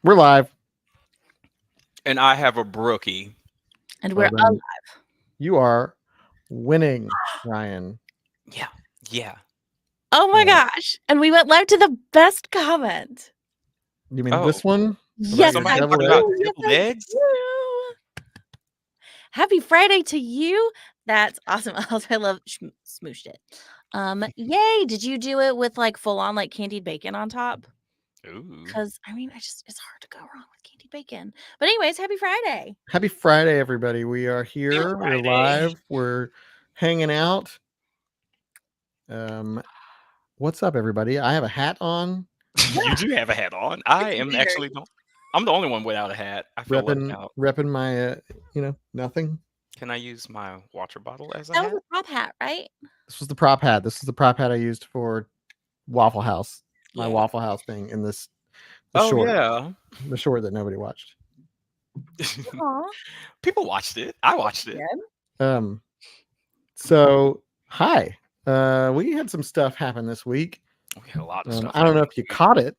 We're live. And I have a brookie. And Well, we're then you are winning, Ryan. Yeah. Yeah. oh my Yeah. gosh. And we went live to the best comment. You mean Oh. this one? Yes, your Somebody I deviled talking do. about eggs? Yes, deviled I eggs? do. Happy Friday to you. That's awesome. Also, I love smooshed it. Yay. Did you do it with like full on like candied bacon on top? Ooh. Because I mean, it's hard to go wrong with candied bacon. But anyways, happy Friday. Happy Friday, everybody. We are here. We're Friday. live. We're hanging out. What's up, everybody? I have a hat on. You do have a hat on. I am weird. actually I'm the only one without a hat. I feel left out. Repping my, nothing. Can I use my water bottle as a That hat? was a prop hat, right? This was the prop hat. This is the prop hat I used for Waffle House. My Yeah. Waffle House thing in this Oh short. The short that nobody watched. Aw. People watched it. I watched it. So hi. We had some stuff happen this week. We had a lot of stuff. I don't know if you caught it.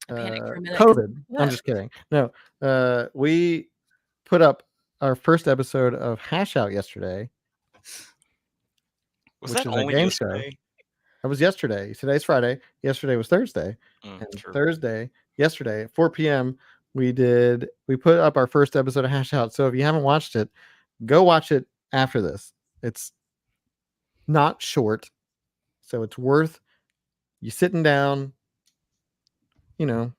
I panicked for a minute. COVID. I'm just kidding. No. We put up our first episode of Hash Out yesterday. Was which that is a only game yesterday? show. That was yesterday. Today's Friday. Yesterday was Thursday. And True. yesterday at 4 p.m. we put up our first episode of Hash Out. So if you haven't watched it, go watch it after this. It's not short, so it's worth you sitting down, Yeah,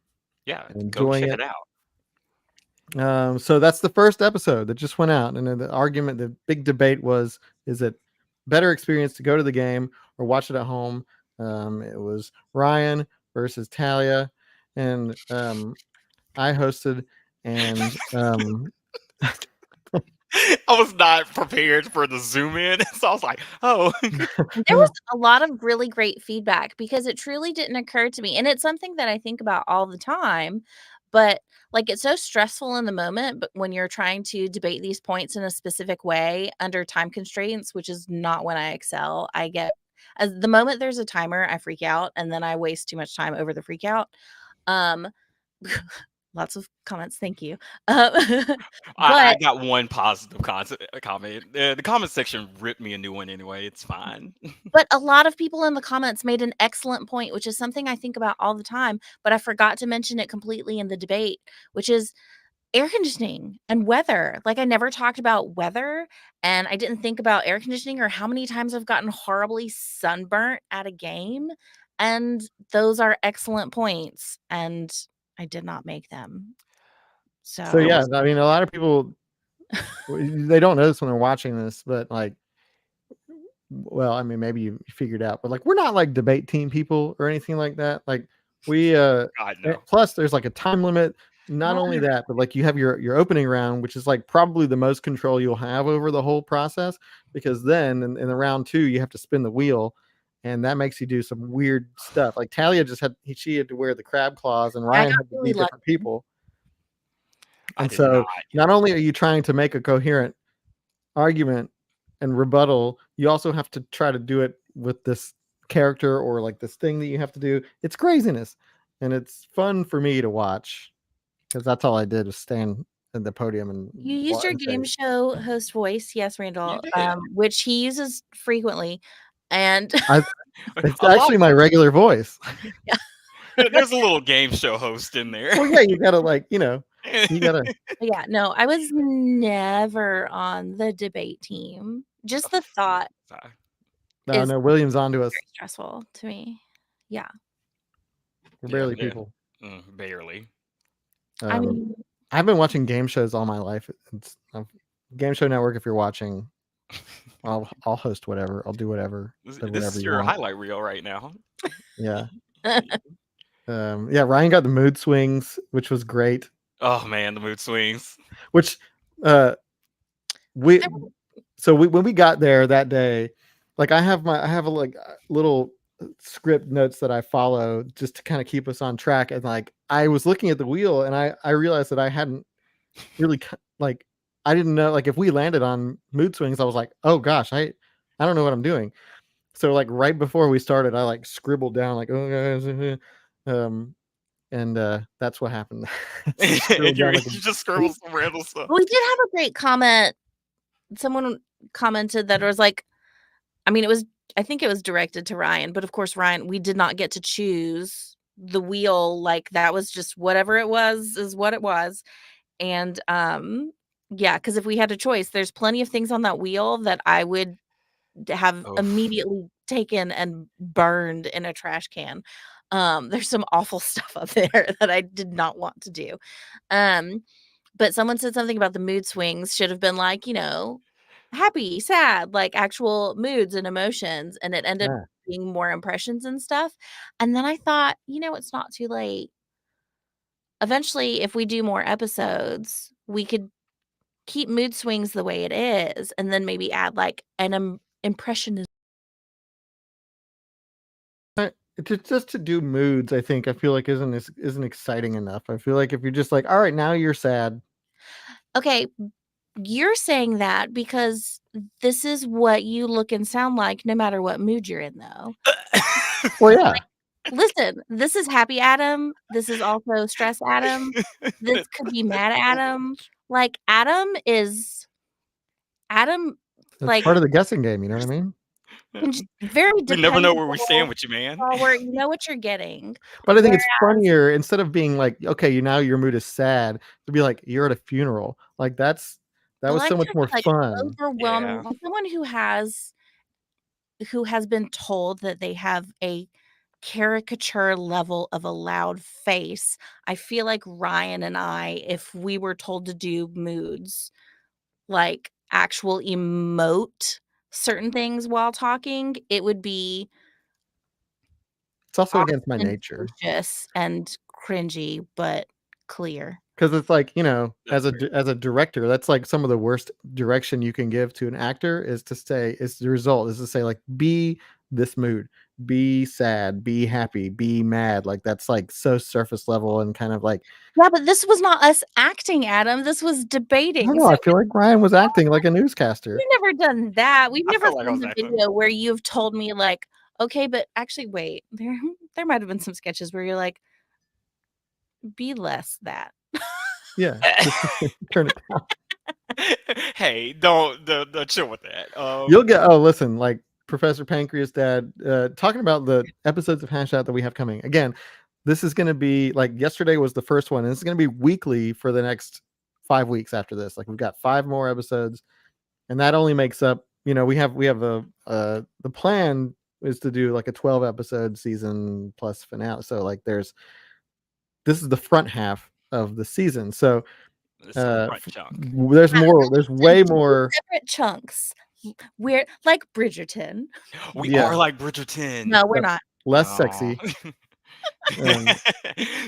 enjoying go check it. it out. So that's the first episode that just went out, and then the big debate was: is it better experience to go to the game or watch it at home? It was Ryan versus Talia, and I hosted, and I was not prepared for the zoom in, so I was like, "Oh." There was a lot of really great feedback because it truly didn't occur to me, and it's something that I think about all the time. But like, it's so stressful in the moment. But when you're trying to debate these points in a specific way under time constraints, which is not when I excel, I get as the moment there's a timer, I freak out, and then I waste too much time over the freak out. Lots of comments. Thank you. I got one positive comment. The comment section ripped me a new one anyway. It's fine. But a lot of people in the comments made an excellent point, which is something I think about all the time, but I forgot to mention it completely in the debate, which is air conditioning and weather. Like, I never talked about weather, and I didn't think about air conditioning or how many times I've gotten horribly sunburnt at a game. And those are excellent points, and I did not make them. So yeah, I mean, a lot of people they don't know this when they're watching this, but like, well, I mean, maybe you figured out, but like, we're not like debate team people or anything like that. Like, we God, no. plus there's like a time limit. Not only that, but like, you have your opening round, which is like probably the most control you'll have over the whole process, because then in the round 2 you have to spin the wheel, and that makes you do some weird stuff. Like Talia she had to wear the crab claws, and Ryan had to be different people. And so not only are you trying to make a coherent argument and rebuttal, you also have to try to do it with this character or like this thing that you have to do. It's craziness, and it's fun for me to watch, because that's all I did was stand at the podium and you used your game show host voice. Yes, Randall, which he uses frequently. And it's actually my regular voice. Yeah. There's a little game show host in there. Well, yeah, you gotta you gotta. Yeah, no, I was never on the debate team. Just the thought. No, William's onto us. Very stressful to me. Yeah. We're barely people. Barely. I mean, I've been watching game shows all my life. It's Game Show Network. If you're watching, I'll host whatever. I'll do whatever. This is your highlight reel right now. Yeah. Yeah. Ryan got the mood swings, which was great. Oh man, the mood swings. Which when we got there that day, like I have a like little script notes that I follow just to kind of keep us on track, and like I was looking at the wheel and I realized that I hadn't really like, I didn't know, like if we landed on mood swings, I was like, oh gosh, I don't know what I'm doing. So like right before we started, I like scribbled down like, oh guys, and and that's what happened. And you just scribble some random stuff. We did have a great comment. Someone commented that it was like, I mean, I think it was directed to Ryan, but of course, Ryan, we did not get to choose the wheel. Like that was just whatever it was is what it was. And yeah, because if we had a choice, there's plenty of things on that wheel that I would have immediately taken and burned in a trash can. There's some awful stuff up there that I did not want to do. But someone said something about the mood swings should have been like, happy, sad, like actual moods and emotions. And it ended up being more impressions and stuff. And then I thought, it's not too late. Eventually, if we do more episodes, we could keep mood swings the way it is and then maybe add like an impression. Just to do moods, I feel like isn't exciting enough. I feel like if you're just like, all right, now you're sad. Okay, you're saying that because this is what you look and sound like no matter what mood you're in, though. Well, yeah. Listen, this is happy Adam. This is also stress Adam. This could be mad Adam. Like That's like part of the guessing game, you know what I mean? Very we never know where we stand with you, man. Where you know what you're getting. But I think it's funnier instead of being like, okay, now your mood is sad, to be like you're at a funeral. Like that was so much more fun. Overwhelming. Yeah. Someone who has been told that they have a caricature level of a loud face. I feel like Ryan and I, if we were told to do moods, like actual emote certain things while talking, it would be. It's also against my nature. And cringy, but clear. Because it's like, as a director, that's like some of the worst direction you can give to an actor is to say, like, be this mood, be sad, be happy, be mad. Like that's like so surface level and kind of like. Yeah, but this was not us acting, Adam. This was debating. No, I feel like Ryan was acting like a newscaster. We've never done that. We've never done the video where you've told me like, okay, but actually, wait, there might have been some sketches where you're like, be less that. Yeah, turn it down. Hey, don't chill with that. You'll get. Oh, listen, like Professor Pancreas Dad talking about the episodes of Hash Out that we have coming. Again, this is going to be like yesterday was the first one, and this is going to be weekly for the next 5 weeks after this. Like we've got 5 more episodes, and that only makes up. We have the plan is to do like a 12 episode season plus finale. So like this is the front half of the season. So there's more. There's way more separate chunks. We're like Bridgerton. We are like Bridgerton. No, we're not. Less sexy.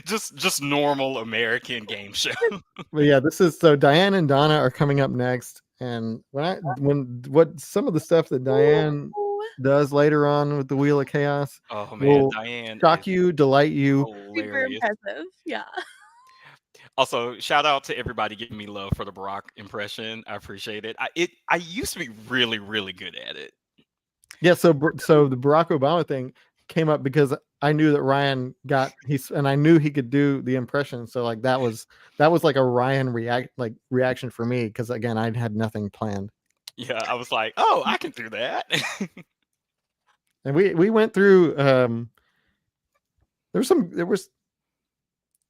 Just normal American game show. But yeah, this is so Diane and Donna are coming up next, and what some of the stuff that Diane does later on with the Wheel of Chaos. Oh man, Diane shock you, delight you. Super impressive. Yeah. Also, shout out to everybody giving me love for the Barack impression. I appreciate it. I used to be really, really good at it. Yeah, so the Barack Obama thing came up because I knew that Ryan and I knew he could do the impression. So like that was like a Ryan reaction for me because again I had nothing planned. Yeah, I was like, oh, I can do that. And we went through.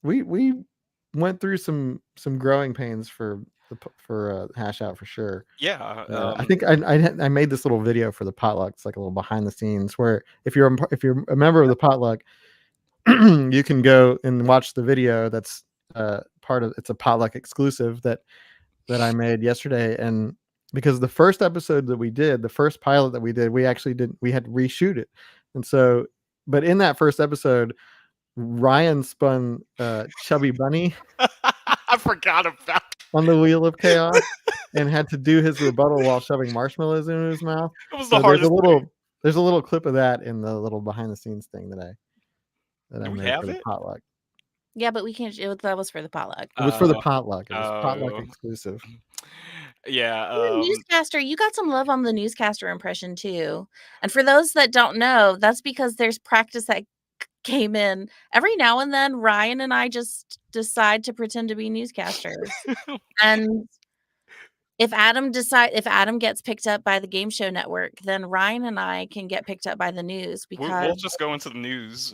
We went through some growing pains for Hash Out for sure. Yeah, I think I made this little video for the potluck. It's like a little behind the scenes where if you're a member of the potluck, you can go and watch the video. That's it's a potluck exclusive that I made yesterday. And because the first episode that we did, the first pilot that we did, we had to reshoot it. And so, but in that first episode, Ryan spun Chubby Bunny. I forgot about on the Wheel of Chaos and had to do his rebuttal while shoving marshmallows in his mouth. It was the hardest thing. There's a little clip of that in the little behind the scenes thing that I made for the potluck. Yeah, but we can't. That was for the potluck. It was for the potluck. It was potluck exclusive. Yeah. Newscaster, you got some love on the newscaster impression too. And for those that don't know, that's because there's practice that came in. Every now and then, Ryan and I just decide to pretend to be newscasters. And if Adam gets picked up by the Game Show Network, then Ryan and I can get picked up by the news We'll because just go into the news.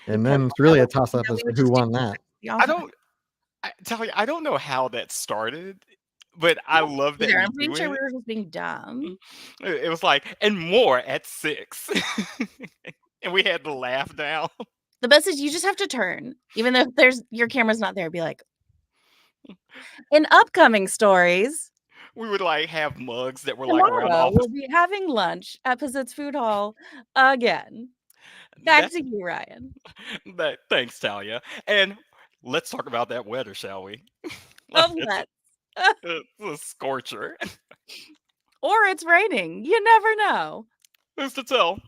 And then it's really a toss up we as to would who just do won that. I don't, Talia, I don't know how that started, but I love that we I'm pretty do sure we it. were just being dumb. It was like, and more at 6. And we had to laugh now. The best is you just have to turn, even though your camera's not there. Be like, in upcoming stories, We would like have mugs that were like around the tomorrow office. we'll be having lunch at Pizzett's Food Hall again. Back That, to you, Ryan. thanks, Talia. And let's talk about that weather, shall we? Oh, It's let's. it's a scorcher. Or it's raining. You never know. Who's to tell?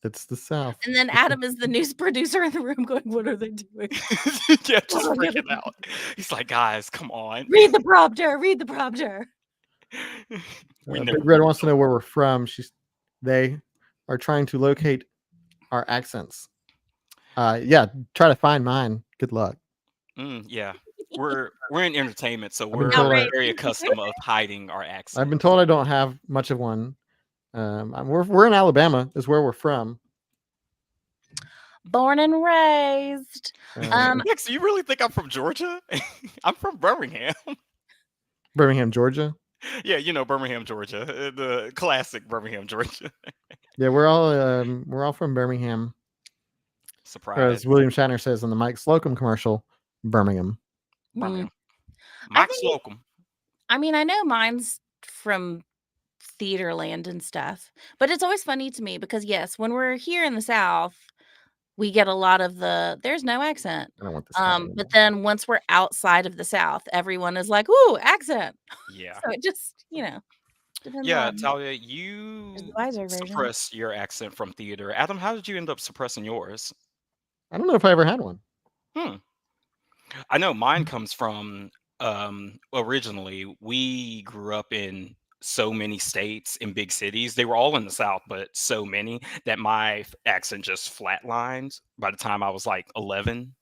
It's the South. And then Adam is the news producer in the room going, what are they doing? Yeah, just freaking out. He's like, guys, come on. Read the prompter. Read the prompter. We Big Red wants to know where we're from. They are trying to locate our accents. Yeah, try to find mine. Good luck. Yeah, we're in entertainment, so been we're told very accustomed of hiding our accent. I've been told I don't have much of one. We're in Alabama, is where we're from. Born and raised. Max, do you really think I'm from Georgia? I'm from Birmingham. Birmingham, Georgia. Yeah, you know Birmingham, Georgia, the classic Birmingham, Georgia. Yeah, we're all from Birmingham. Surprise. As William Shatner says in the Mike Slocum commercial, Birmingham. Birmingham. Mike Slocum. I mean, I know mine's from theater land and stuff, but it's always funny to me because yes, when we're here in the South, we get a lot of there's no accent. I don't want this. But then once we're outside of the South, everyone is like, ooh, accent. Yeah. So it just, depends Yeah, on Talia, you the wiser version. suppress your accent from theater. Adam, how did you end up suppressing yours? I don't know if I ever had one. I know mine comes from originally we grew up in so many states in big cities. They were all in the South, but so many that my accent just flatlined by the time I was like 11.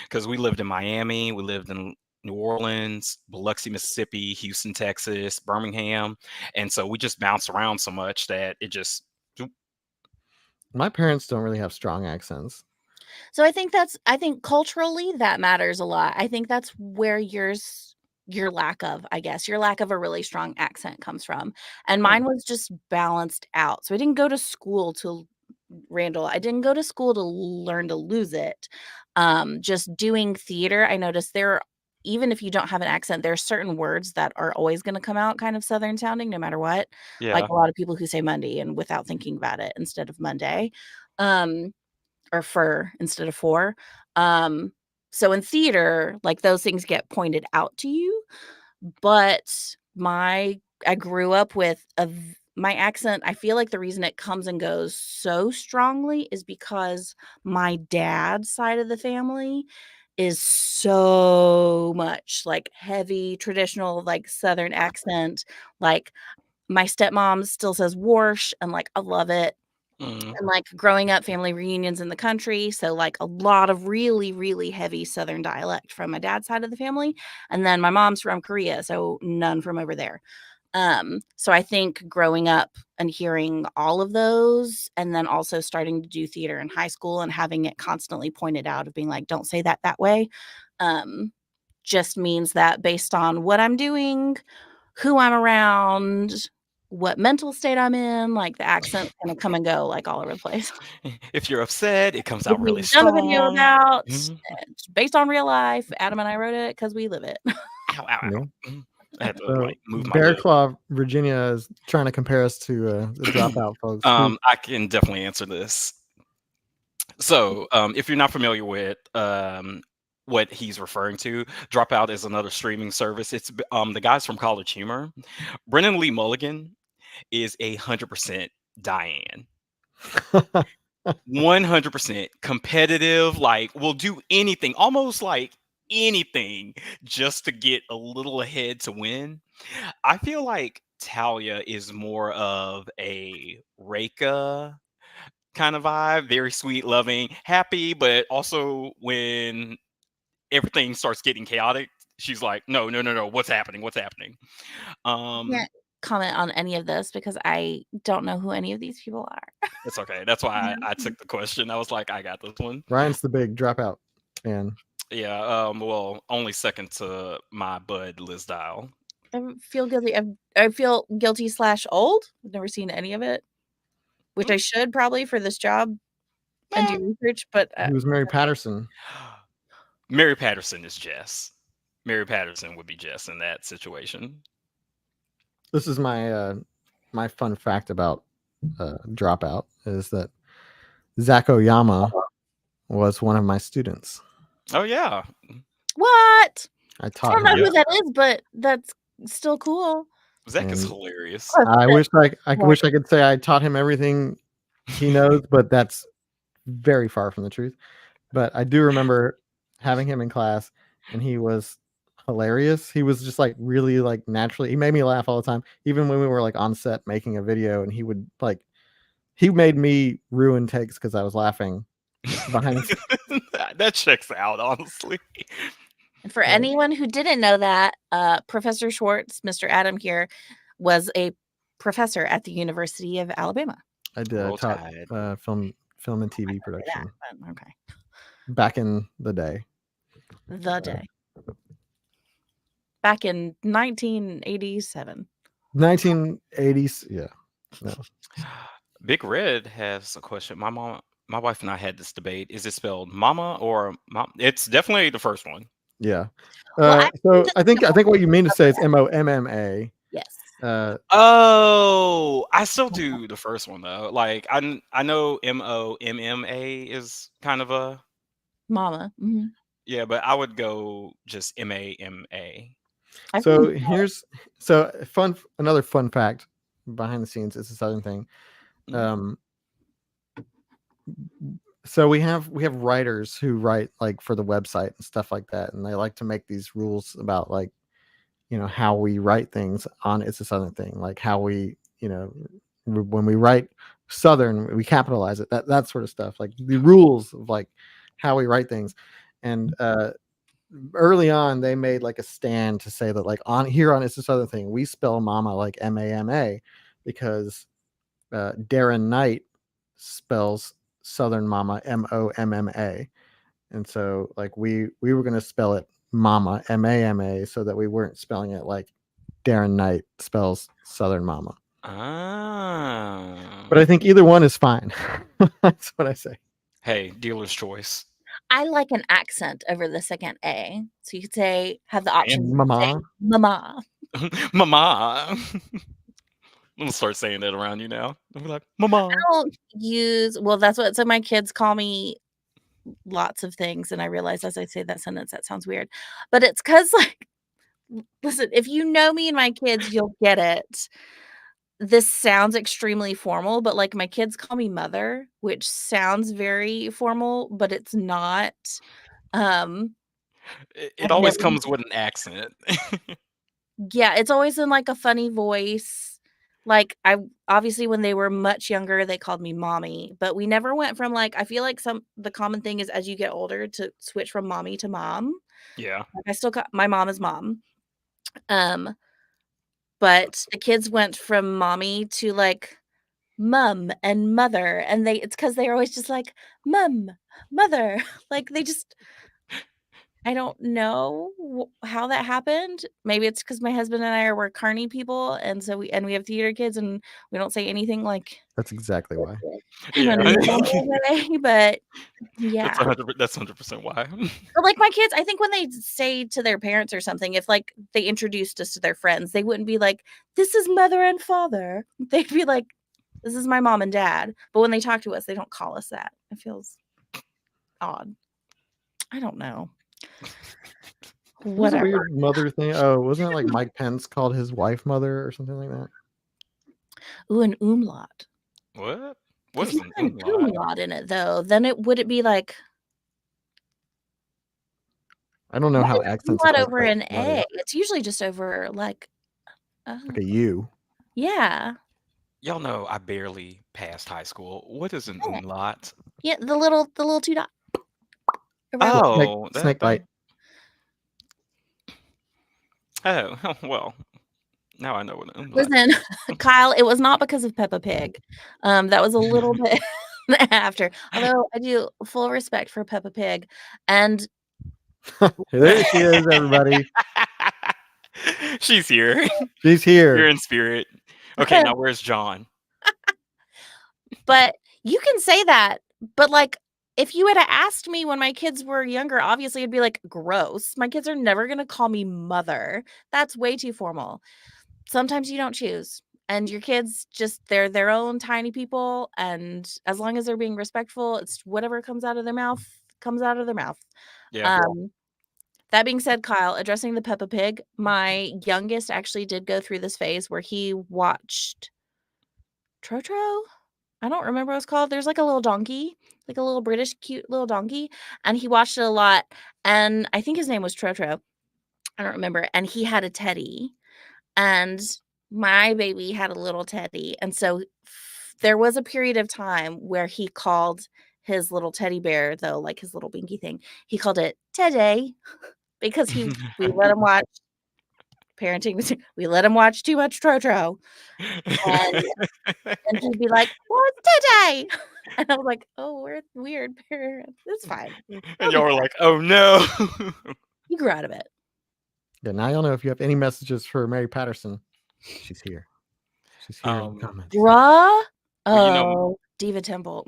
Because we lived in Miami, we lived in New Orleans, Biloxi, Mississippi, Houston, Texas, Birmingham, and so we just bounced around so much that it just. My parents don't really have strong accents. So I think culturally that matters a lot. I think that's where your lack of a really strong accent comes from. And mine was just balanced out. So I didn't go to school to learn to lose it. Just doing theater, I noticed even if you don't have an accent, there are certain words that are always going to come out kind of Southern sounding no matter what. Yeah. Like a lot of people who say Monday and without thinking about it instead of Monday. Or fur instead of for. So in theater, like those things get pointed out to you. But I grew up with my accent. I feel like the reason it comes and goes so strongly is because my dad's side of the family is so much like heavy traditional like Southern accent. Like my stepmom still says "warsh" and like I love it. And like growing up, family reunions in the country, so like a lot of really, really heavy Southern dialect from my dad's side of the family, and then my mom's from Korea, so none from over there. So I think growing up and hearing all of those, and then also starting to do theater in high school and having it constantly pointed out of being like, don't say that way, just means that based on what I'm doing, who I'm around, what mental state I'm in, like the accent's gonna come and go like all over the place. If you're upset, it comes If out really we've done a video strong. about it's based on real life. Adam and I wrote it because we live it. Ow, ow, ow. I had to like move my Bear lip. Claw, Virginia is trying to compare us to the Dropout folks. I can definitely answer this. So, if you're not familiar with what he's referring to, Dropout is another streaming service. It's the guys from College Humor. Brennan Lee Mulligan is 100% Diane. 100% competitive, like will do anything, almost like anything just to get a little ahead to win. I feel like Talia is more of a Reka, kind of vibe, very sweet, loving, happy, but also when everything starts getting chaotic, she's like, no, no, no, no, what's happening? What's happening? Can't comment on any of this because I don't know who any of these people are. It's okay. That's why I took the question. I was like, I got this one. Ryan's the big dropout fan. Yeah. Well, only second to my bud Liz Dial. I feel guilty. I feel guilty / old. I've never seen any of it, which I should probably for this job and do research. But Who's Mary Patterson? Mary Patterson is Jess. Mary Patterson would be Jess in that situation. This is my my fun fact about dropout is that Zach Oyama was one of my students. Oh yeah. what? I I taught don't know him. who that is, but that's still cool. Zach is And hilarious. I wish I wish I could say I taught him everything he knows, but that's very far from the truth. But I do remember having him in class, and he was hilarious. He was just like really like naturally. He made me laugh all the time, even when we were like on set making a video, and he would like he made me ruin takes because I was laughing behind the That checks out, honestly. And for anyone who didn't know that, Professor Schwartz, Mr. Adam here, was a professor at the University of Alabama. I did. I Roll taught Tide. film and TV Say that, production but okay. back in the day. The day. Back in 1987. 1980s. Yeah. No. Big Red has a question. My wife and I had this debate. Is it spelled mama or mom? It's definitely the first one. Yeah. Well, So I think what you mean to say is MOMMA. Yes. Oh, I still do the first one though. Like I know MOMMA is kind of a Mama. Mhm. yeah, but I would go just MAMA. I So think here's another fun fact behind the scenes. It's a Southern thing. So we have writers who write like for the website and stuff like that, and they like to make these rules about like how we write things on It's a Southern Thing, like how we when we write Southern we capitalize it, that sort of stuff, like the rules of like how we write things. And early on they made like a stand to say that like on It's a Southern Thing we spell mama like MAMA because Darren Knight spells Southern mama MOMMA, and so like we were going to spell it mama MAMA so that we weren't spelling it like Darren Knight spells Southern mama. But I think either one is fine. That's what I say. Hey, dealer's choice. I like an accent over the second A. So you could say have the option And mama. to say mama. Mama. I'm gonna start saying that around you now. I'll be like, Mama. I don't use so my kids call me lots of things, and I realize as I say that sentence that sounds weird. But it's because like listen, if you know me and my kids, you'll get it. This sounds extremely formal, but like my kids call me mother, which sounds very formal, but it's not. It always comes with an accent. Yeah, it's always in like a funny voice. Like I obviously when they were much younger, they called me mommy, but we never went from like I feel like the common thing is as you get older to switch from mommy to mom. Yeah. Like I still call my mom is mom. But the kids went from mommy to like mum and mother, and it's because they're always just like mum, mother. Like they just I don't know how that happened. Maybe it's because my husband and I we're carny people, and so we have theater kids, and we don't say anything like That's exactly why. Yeah. but yeah. That's 100% why. But like my kids, I think when they say to their parents or something, if like they introduced us to their friends, they wouldn't be like, "This is mother and father." They'd be like, "This is my mom and dad." But when they talk to us, they don't call us that. It feels odd. I don't know. What's a weird mother thing? Oh, wasn't it like Mike Pence called his wife mother or something like that? Ooh, an umlaut. What? What If is you an put an umlaut in it though, then would it be like I don't know how accents not affect over an mother. A. It's usually just over like Like a U. yeah. Y'all know I barely passed high school. What is an umlaut? Yeah, the little two dot around. Oh, Snake bite. oh, well, now I know what an umlaut Listen, Kyle, it was not because of Peppa Pig. That was a little bit after. Although I do full respect for Peppa Pig, and There she is, everybody. She's here. She's You're here. in spirit. Okay, now where's John? but you can say that. But like, if you had asked me when my kids were younger, obviously I'd be like, gross. My kids are never gonna call me mother. That's way too formal. Sometimes you don't choose. And your kids they're their own tiny people. And as long as they're being respectful, it's whatever comes out of their mouth, comes out of their mouth. Yeah. That being said, Kyle, addressing the Peppa Pig, my youngest actually did go through this phase where he watched Trotro. I don't remember what it's called. There's like a little donkey, like a little British cute little donkey. And he watched it a lot. And I think his name was Trotro. I don't remember. And he had a teddy. And my baby had a little teddy. And so there was a period of time where he called his little teddy bear, though, like his little binky thing, he called it Teddy because we let him watch parenting. We let him watch too much Trotro. And he'd be like, "What's today?" And I was like, "Oh, we're weird parents. It's fine." And y'all were like, "Oh no." He grew out of it. Yeah, now y'all know if you have any messages for Mary Patterson, she's here. She's here in the comments. Bruh. Well, you know, Diva Temple.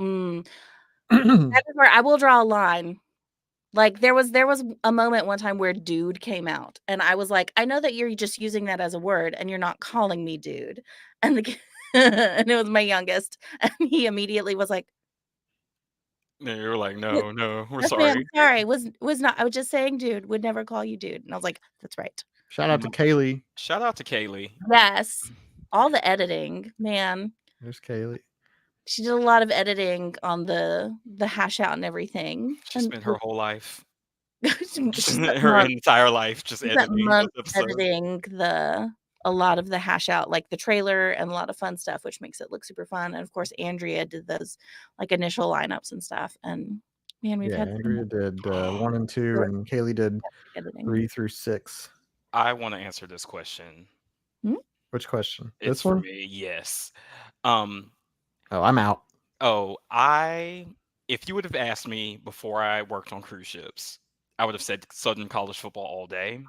That is where I will draw a line. Like there was a moment one time where dude came out, and I was like, I know that you're just using that as a word, and you're not calling me dude. And and it was my youngest, and he immediately was like, you were like, "No, we're "Yes, ma'am, sorry." sorry, was not. I was just saying, dude. Would never call you dude." And I was like, "That's right." Shout out to Kaylee. Shout out to Kaylee. Yes, all the editing, man. There's Kaylee. She did a lot of editing on the hash out and everything. She spent her whole life, She her entire life, just editing those episodes. editing a lot of the hash out, like the trailer and a lot of fun stuff, which makes it look super fun. And of course, Andrea did those like initial lineups and stuff. And man, we've had Andrea did 1 and 2, and Kaylee did editing. 3 through 6. I want to answer this question. Which question? It's this one? For me, yes. Oh, I'm out. Oh, if you would have asked me before I worked on cruise ships, I would have said Southern college football all day.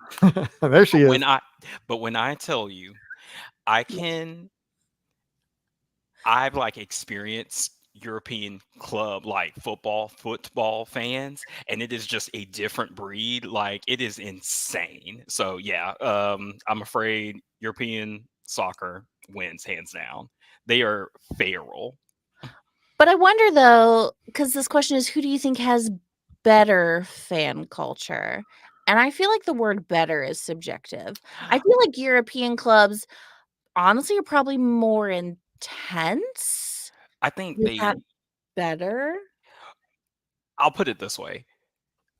There she is. But when I tell you, I've like experienced European club like football fans, and it is just a different breed. Like it is insane. So yeah, I'm afraid European soccer wins hands down. They are feral. But I wonder though, because this question is, who do you think has better fan culture? And I feel like the word better is subjective. I feel like European clubs honestly are probably more intense. I think Is that better? I'll put it this way.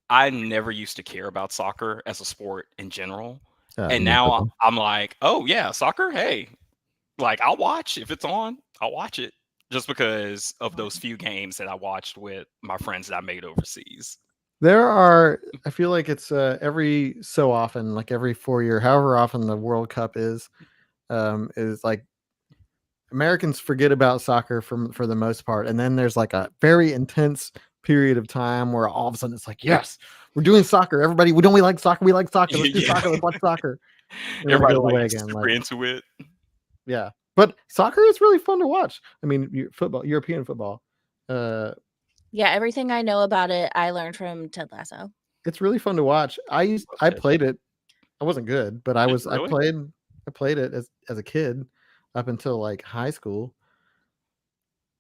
I never used to care about soccer as a sport in general. And now I'm like, oh yeah, soccer, hey. Like I'll watch if it's on, I'll watch it. Just because of those few games that I watched with my friends that I made overseas. I feel like it's every so often, like every 4 year, however often the World Cup is like Americans forget about soccer for the most part. And then there's like a very intense period of time where all of a sudden it's like, yes, we're doing soccer. Everybody, we like soccer. We like soccer. Let's do soccer. Let's watch soccer. And everybody like super into it. Yeah. But soccer is really fun to watch. I mean, European football. Yeah, everything I know about it, I learned from Ted Lasso. It's really fun to watch. I played it. I wasn't good, but I played it as a kid up until like high school.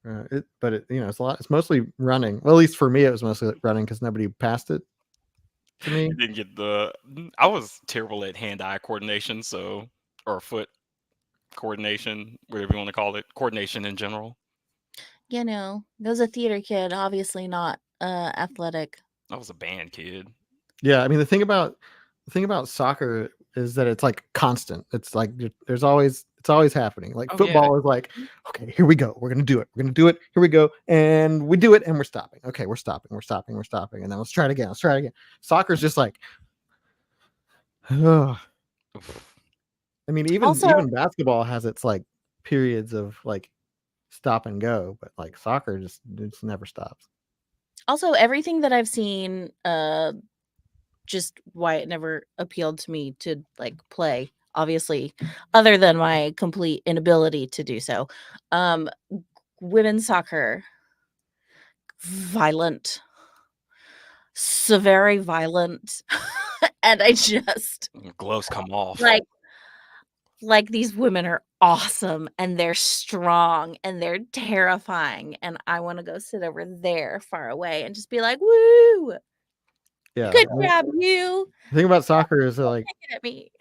It's mostly running. Well, at least for me, it was mostly running because nobody passed it to me. You didn't get I was terrible at hand-eye coordination, or foot coordination, whatever you want to call it, coordination in general. You know, I was a theater kid, obviously not athletic. I was a band kid. Yeah, I mean the thing about soccer is that it's like constant. It's like there's always It's always happening. Like Oh yeah. football is like, okay, here we go. We're gonna do it. We're gonna do it. Here we go, and we do it, and we're stopping. Okay, we're stopping. We're stopping. We're stopping, and then let's try it again. Let's try it again. Soccer's just like, ugh. I mean, even Also, basketball has its like periods of like stop and go, but like soccer just never stops. everything that I've seen, just why it never appealed to me to like play, obviously, other than my complete inability to do so. Women's soccer, violent, so very violent, and I just Gloves come off. like these women are awesome and they're strong and they're terrifying, and I want to go sit over there far away and just be like, woo, Yeah. good job, you. The thing about soccer is like Looking at me.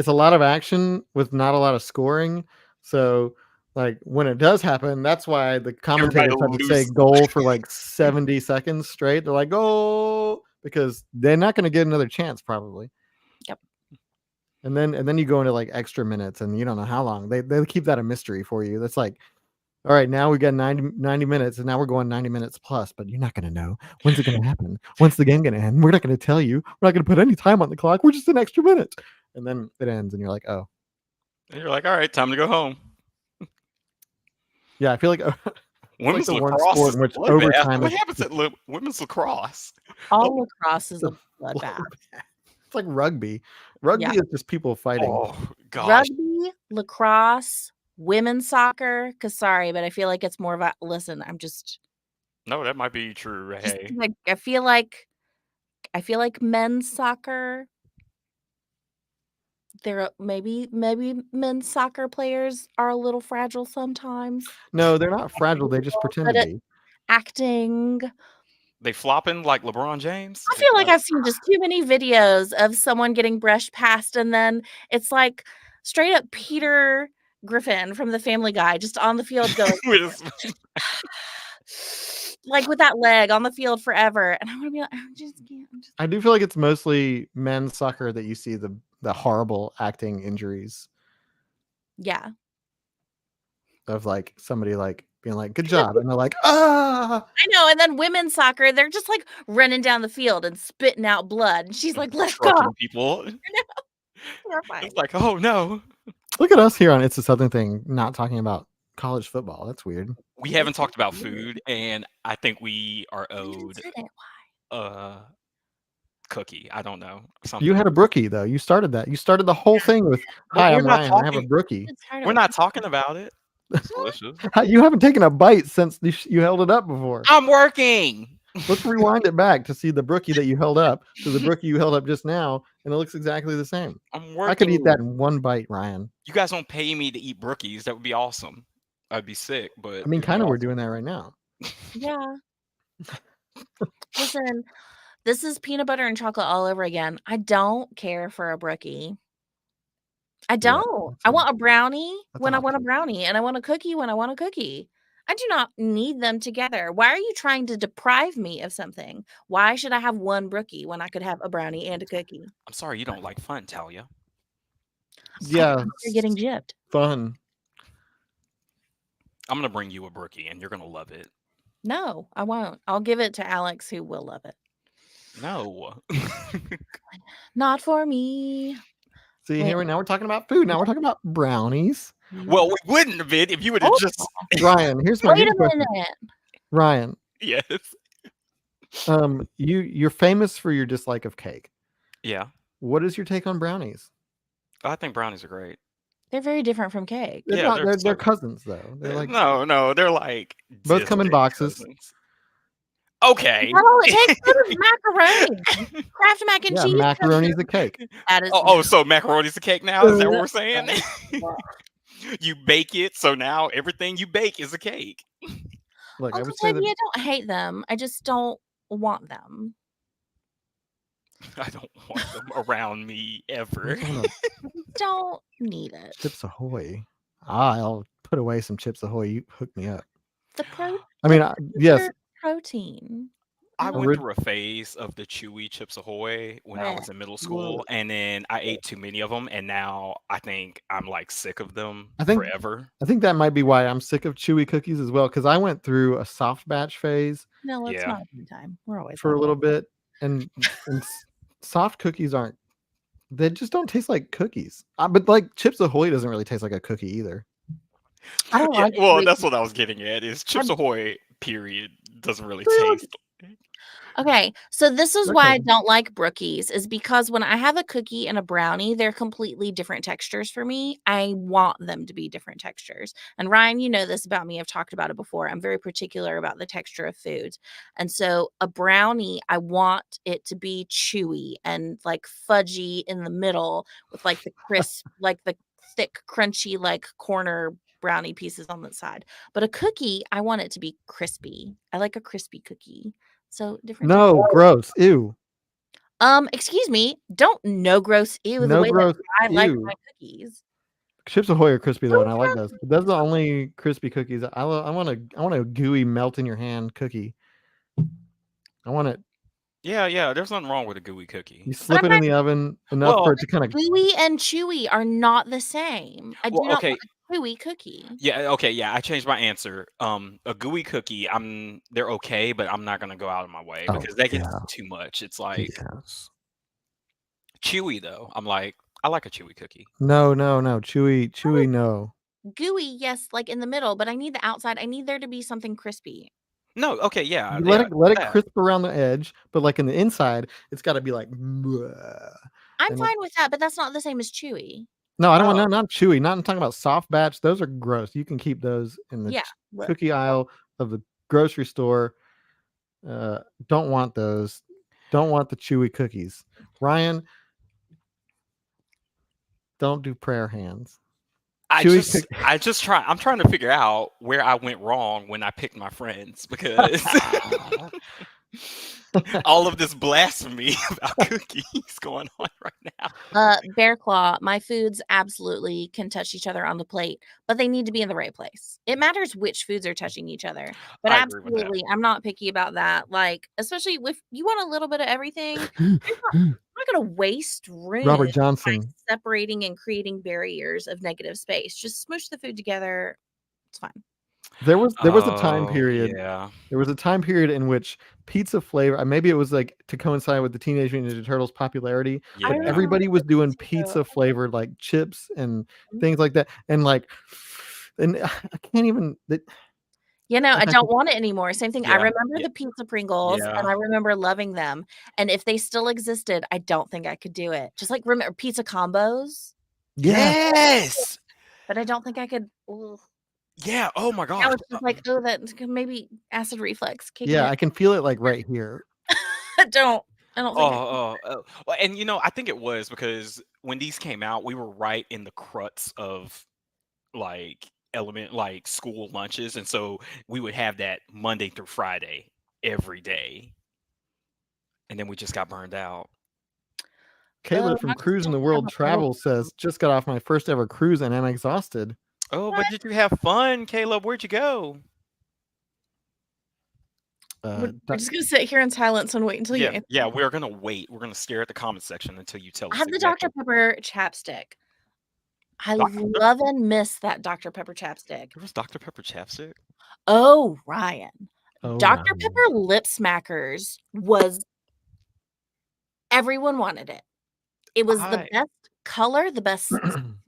it's a lot of action with not a lot of scoring. So like when it does happen, that's why the commentators have to say lose. goal for like 70 seconds straight. They're like, goal, because they're not going to get another chance probably. Yep. And then you go into like extra minutes and you don't know how long. They keep that a mystery for you. That's like, all right, now we got 90 minutes and now we're going 90 minutes plus, but you're not going to know. When's it going to happen? When's the game going to end? We're not going to tell you. We're not going to put any time on the clock. We're just in extra minutes. And then it ends and you're like, oh. And you're like, all right, time to go home. Yeah, I feel like Women's like the one lacrosse sport is in which bloodbath. overtime What is happens at women's lacrosse? All lacrosse is a bloodbath. it's like rugby. Rugby is just people fighting. Oh gosh. Rugby, lacrosse, women's soccer. Cause sorry, but I feel like it's more about. Listen, I'm just. No, that might be true. Hey, Like, I feel like men's soccer. There are maybe men's soccer players are a little fragile sometimes. No, they're not fragile. They just pretend to be. Acting. they flopping like LeBron James. I feel like I've seen just too many videos of someone getting brushed past, and then it's like straight up Peter Griffin from the Family Guy just on the field going like with that leg on the field forever. And I want to be like, I do feel like it's mostly men's soccer that you see the horrible acting injuries. Yeah. Of like somebody like being like, good job. And they're like, ah. I know. And then women's soccer, they're just like running down the field and spitting out blood. And she's like, let's go. People. It's like, oh no. Look at us here on It's a Southern Thing, not talking about college football. That's weird. We haven't talked about food, and I think we are owed cookie. I don't know. Something. You had a brookie though. You started that. You started the whole thing with, hi, I'm Ryan. I have a brookie. We're not talking about it. It's delicious. You haven't taken a bite since you held it up before. I'm working. Let's rewind it back to see the brookie that you held up to the brookie you held up just now, and it looks exactly the same. I'm working. I could eat that in one bite, Ryan. You guys don't pay me to eat brookies. That would be awesome. I'd be sick, but I mean, kind of we're doing that right now. Yeah. Listen, this is peanut butter and chocolate all over again. I don't care for a brookie. I don't. Yeah, I want a brownie when I want a brownie, and I want a cookie when I want a cookie. I do not need them together. Why are you trying to deprive me of something? Why should I have one brookie when I could have a brownie and a cookie? I'm sorry you don't like fun, Talia. Yeah. You're getting gypped. Fun. I'm going to bring you a brookie, and you're going to love it. No, I won't. I'll give it to Alex, who will love it. No. Not for me. See, here now we're talking about food. Now we're talking about brownies. Well, we wouldn't have been if you would have just. Ryan, here's my Wait a question. minute. Ryan. Yes. You're famous for your dislike of cake. Yeah. What is your take on brownies? I think brownies are great. They're very different from cake. They're cousins though. They're like no, they're like both come in boxes. Cousins. Okay. Oh, it takes good of macaroni. Kraft mac and cheese. Macaroni's a cake. That is so macaroni's a cake now? Is that what we're saying? You bake it, so now everything you bake is a cake. Look, Uncle Toby, I don't hate them. I just don't want them. I don't want them around me ever. Don't need it. Chips Ahoy. I'll put away some Chips Ahoy. You hook me up. The yes. protein. I went Ori- through a phase of the chewy Chips Ahoy when I Bleh. was in middle Ugh. school, and then I ate too many of them, and now I think I'm like sick of them I think forever. I think that might be why I'm sick of chewy cookies as well, because I went through a soft batch phase No, it's Yeah. not a good time. We're always for a like little bit, and soft cookies aren't. They just don't taste like cookies. But like Chips Ahoy doesn't really taste like a cookie either. I don't Yeah, like well, chewy that's what I was getting at. Is Chips I'm- Ahoy period doesn't really Really? taste. Okay, so this is why I Okay. don't like brookies, is because when I have a cookie and a brownie, they're completely different textures for me. I want them to be different textures. And Ryan, you know this about me. I've talked about it before. I'm very particular about the texture of foods. And so a brownie, I want it to be chewy and like fudgy in the middle with like the crisp, like the thick, crunchy, like corner brownie pieces on the side. But a cookie, I want it to be crispy. I like a crispy cookie. So different No, textures. gross. Ew. Excuse me. Don't no gross ew the No way that gross. I like Ew. my cookies. Chips Ahoy are crispy though, Who and I like those. cares? But those are the only crispy cookies. I want a gooey melt in your hand cookie. I want it. Yeah. There's nothing wrong with a gooey cookie. You But slip I'm it in not the oven enough for Well, it to kind of. gooey and chewy are not the same. I do not okay. want a chewy cookie. Yeah, okay, yeah. I changed my answer. A gooey cookie, they're okay, but I'm not gonna go out of my way Oh because that gets yeah. too much. It's like Yes. chewy though. I'm like, I like a chewy cookie. No. Chewy. No. Gooey, yes, like in the middle, but I need the outside. I need there to be something crispy. No, okay, yeah, You yeah, let it that. crisp around the edge, but like in the inside, it's got to be like. Bleh. I'm And fine with that, but that's not the same as chewy. no, I don't want Oh, not chewy. Not I'm talking about soft batch. Those are gross. You can keep those in the Yeah. Look. cookie aisle of the grocery store. Don't want those. Don't want the chewy cookies. Ryan, don't do prayer hands. Chewy I'm trying to figure out where I went wrong when I picked my friends because all of this blasphemy about cookies going on right now. Bear Claw, my foods absolutely can touch each other on the plate, but they need to be in the right place. It matters which foods are touching each other, but I agree with that. absolutely, I'm not picky about that. Like, especially if you want a little bit of everything, I'm not going to waste room Robert by Johnson. separating and creating barriers of negative space. Just smush the food together. It's fine. There was a time Oh, period. yeah. There was a time period in which pizza flavor, maybe it was like to coincide with the Teenage Mutant Ninja Turtles popularity, Yeah. but everybody was doing pizza flavored like chips and things like that. And like, and I can't even. You know, I Like I don't can, want it anymore. Same thing. I Yeah. remember Yeah. the pizza Pringles, and Yeah. I remember loving them. And if they still existed, I don't think I could do it. Just like remember pizza combos, yeah, Yes. but I don't think I could. Ugh. Yeah. Oh my Now gosh. it's just like, oh, that maybe acid reflux kicking yeah, in. I can feel it like right here. I don't think. Well, and I think it was because when these came out, we were right in the crux of like like school lunches, and so we would have that Monday through Friday every day, and then we just got burned out. Caleb from I just Cruising don't the have World a problem. Travel says, just got off my first ever cruise and I'm exhausted. Oh, but did you have fun, Caleb? Where'd you go? We're just gonna sit here in silence and wait until you answer. Yeah, we're gonna wait. We're gonna stare at the comment section until you tell I us have the exactly. Dr. Pepper chapstick. I Dr. Pepper? love and miss that Dr. Pepper chapstick. There was Dr. Pepper chapstick. Oh, Ryan. Oh, Dr. Ryan. Pepper lip smackers was everyone wanted it. It was the best color, the best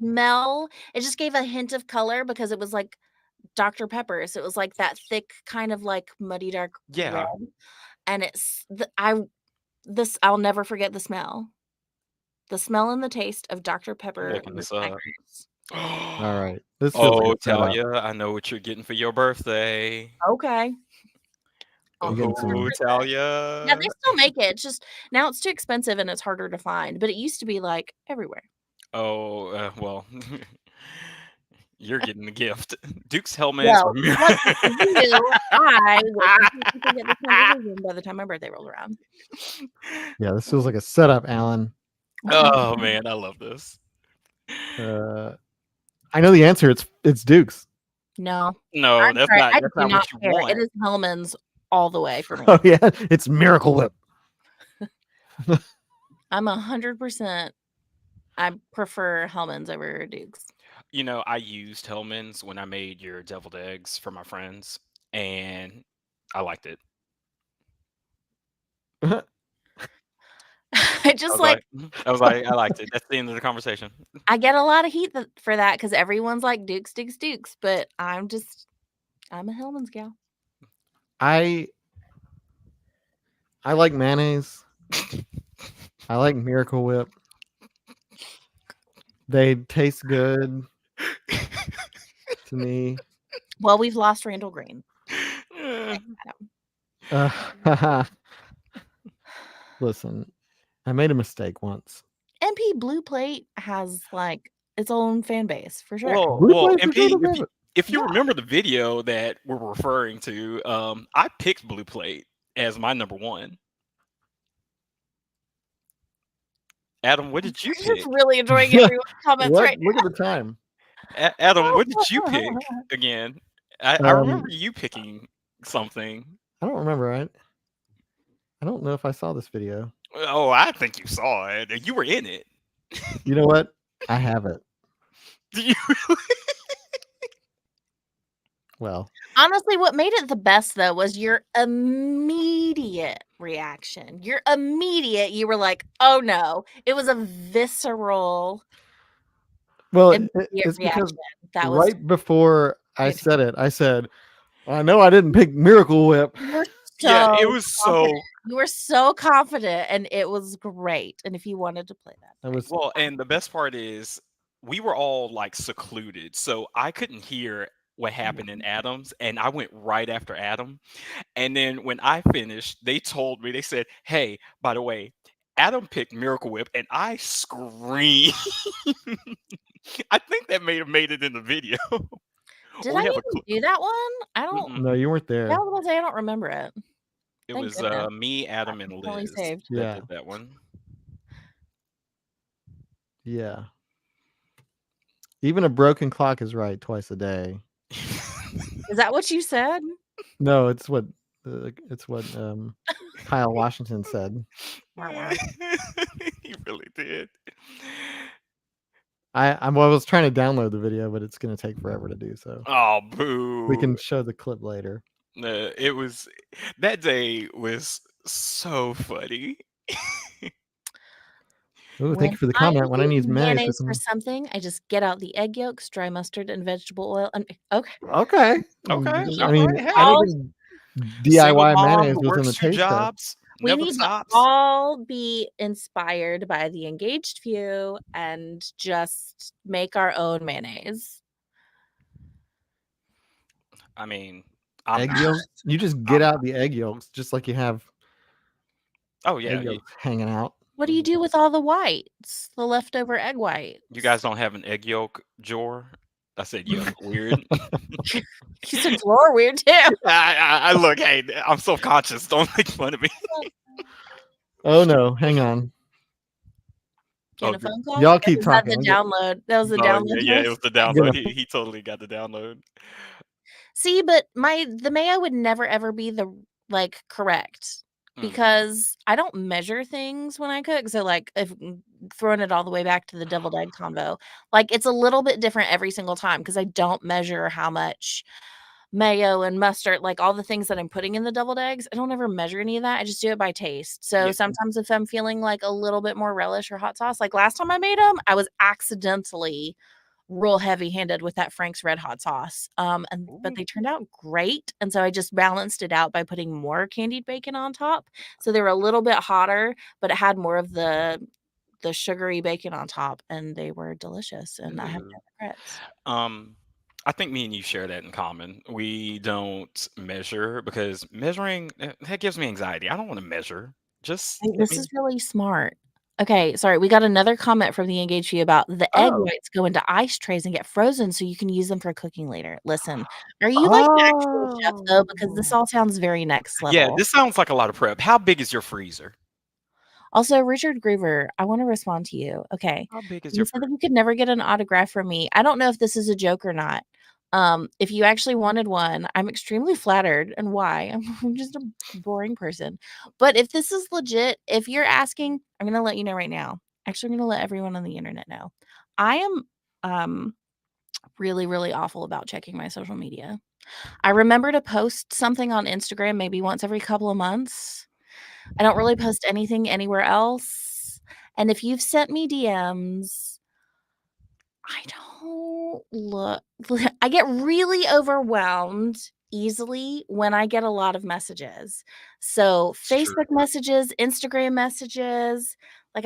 smell. It just gave a hint of color because it was like Dr. Pepper. So it was like that thick kind of like muddy dark Yeah. red. And I'll never forget the smell. The smell and the taste of Dr. Pepper Looking lip this up. smackers. All right. This feels like Oh, a setup. Talia, I know what you're getting for your birthday. Okay. You're getting some. Oh, Talia. Yeah, they still make it. It's just now it's too expensive and it's harder to find. But it used to be like everywhere. Oh, well, you're getting the gift. Duke's helmet. Well, lucky for you, I was completely forget this conversation by the time my birthday rolled around. Yeah, this feels like a setup, Alan. Oh man, I love this. I know the answer. It's Duke's. No, No, I'm that's sorry, not. I That's do not not what you care. want. It is Hellman's all the way for me. Oh yeah, it's Miracle Whip. I'm 100%. I prefer Hellman's over Duke's. You know, I used Hellman's when I made your deviled eggs for my friends, and I liked it. I I just was like like, I was like, I liked it. That's the end of the conversation. I get a lot of heat for that because everyone's like Duke's, Duke's, Duke's, but I'm a Hellman's gal. I like mayonnaise. I like Miracle Whip. They taste good to me. Well, we've lost Randall Green. Listen, I made a mistake once. MP Blue Plate has like its own fan base for sure. Blue Plate for MP, sure does have it. if you Yeah. remember the video that we're referring to, I picked Blue Plate as my number one. Adam, what did you I'm pick? just really enjoying everyone's comments What? right now. Look at the time. Adam, what did you pick again? I remember you picking something. I don't remember. I don't know if I saw this video. Oh, I think you saw it. You were in it. You know what? I have it. Do you really? Well, Honestly, what made it the best though was your immediate reaction. You were like, "Oh no!" It was a visceral, well, immediate it's because reaction. That was right before I good. said it, I said, "I know I didn't pick Miracle Whip." You were Yeah, it so was so. confident. You were so confident, and it was great. And if you wanted to play that, I was Well, and the best part is we were all like secluded, so I couldn't hear what happened in Adam's, and I went right after Adam. And then when I finished, they told me, they said, "Hey, by the way, Adam picked Miracle Whip," and I screamed. I think that may have made it in the video. did We I have even a clip. do that one? I don't. Mm-mm. no, you weren't there. I was gonna say I don't remember it. It Thank was goodness. me, Adam, and Totally Liz saved. that Yeah. did that one. Yeah. Even a broken clock is right twice a day. Is that what you said? No, it's what Kyle Washington said. He really did. I was trying to download the video, but it's gonna take forever to do so. Oh, boo. We can show the clip later. It was that day was so funny. Ooh, thank you for the comment. When I need use mayonnaise mayonnaise with for some... something, I just get out the egg yolks, dry mustard, and vegetable oil. And okay, Okay. Okay. I mean, Alright, hey. I didn't think Single DIY mom mayonnaise who was in the works two taste test. jobs, we never need to stops. all be inspired by the engaged few and just make our own mayonnaise. I mean, I'm Egg not. yolks. You just get out the egg yolks, just like you have Oh yeah, egg yolks hanging out. What do you do with all the whites, the leftover egg whites? you guys don't have an egg yolk drawer? I said you look weird. You said drawer weird too. I look. Hey, I'm self-conscious. Don't make fun of me. Oh no, hang on. Getting Oh, a phone call? Y'all keep Was that talking. the download? That was the Oh, download. yeah, it test? was the download. He totally got the download. See, but the mayo would never ever be the like correct because I don't measure things when I cook. So like if throwing it all the way back to the deviled egg combo, like it's a little bit different every single time because I don't measure how much mayo and mustard, like all the things that I'm putting in the deviled eggs. I don't ever measure any of that. I just do it by taste. So Yeah. sometimes if I'm feeling like a little bit more relish or hot sauce, like last time I made them, I was accidentally real heavy-handed with that Frank's Red Hot sauce. But they turned out great. And so I just balanced it out by putting more candied bacon on top. So they were a little bit hotter, but it had more of the sugary bacon on top, and they were delicious. And I have no regrets. I think me and you share that in common. We don't measure because measuring that gives me anxiety. I don't want to measure. Just This is really smart. Okay, sorry. We got another comment from the engaged few about the egg whites go into ice trays and get frozen so you can use them for cooking later. Listen, are you like an actual chef though? Because this all sounds very next level. Yeah, this sounds like a lot of prep. How big is your freezer? Also, Richard Groover, I want to respond to you. Okay. How big is You your said that freezer? you could never get an autograph from me. I don't know if this is a joke or not, If you actually wanted one, I'm extremely flattered. And why? I'm just a boring person. But if this is legit, if you're asking, I'm gonna let you know right now. Actually, I'm gonna let everyone on the internet know. I am really, really awful about checking my social media. I remember to post something on Instagram maybe once every couple of months. I don't really post anything anywhere else. And if you've sent me DMs, I don't look. I get really overwhelmed easily when I get a lot of messages. So, It's true. Facebook messages, Instagram messages, like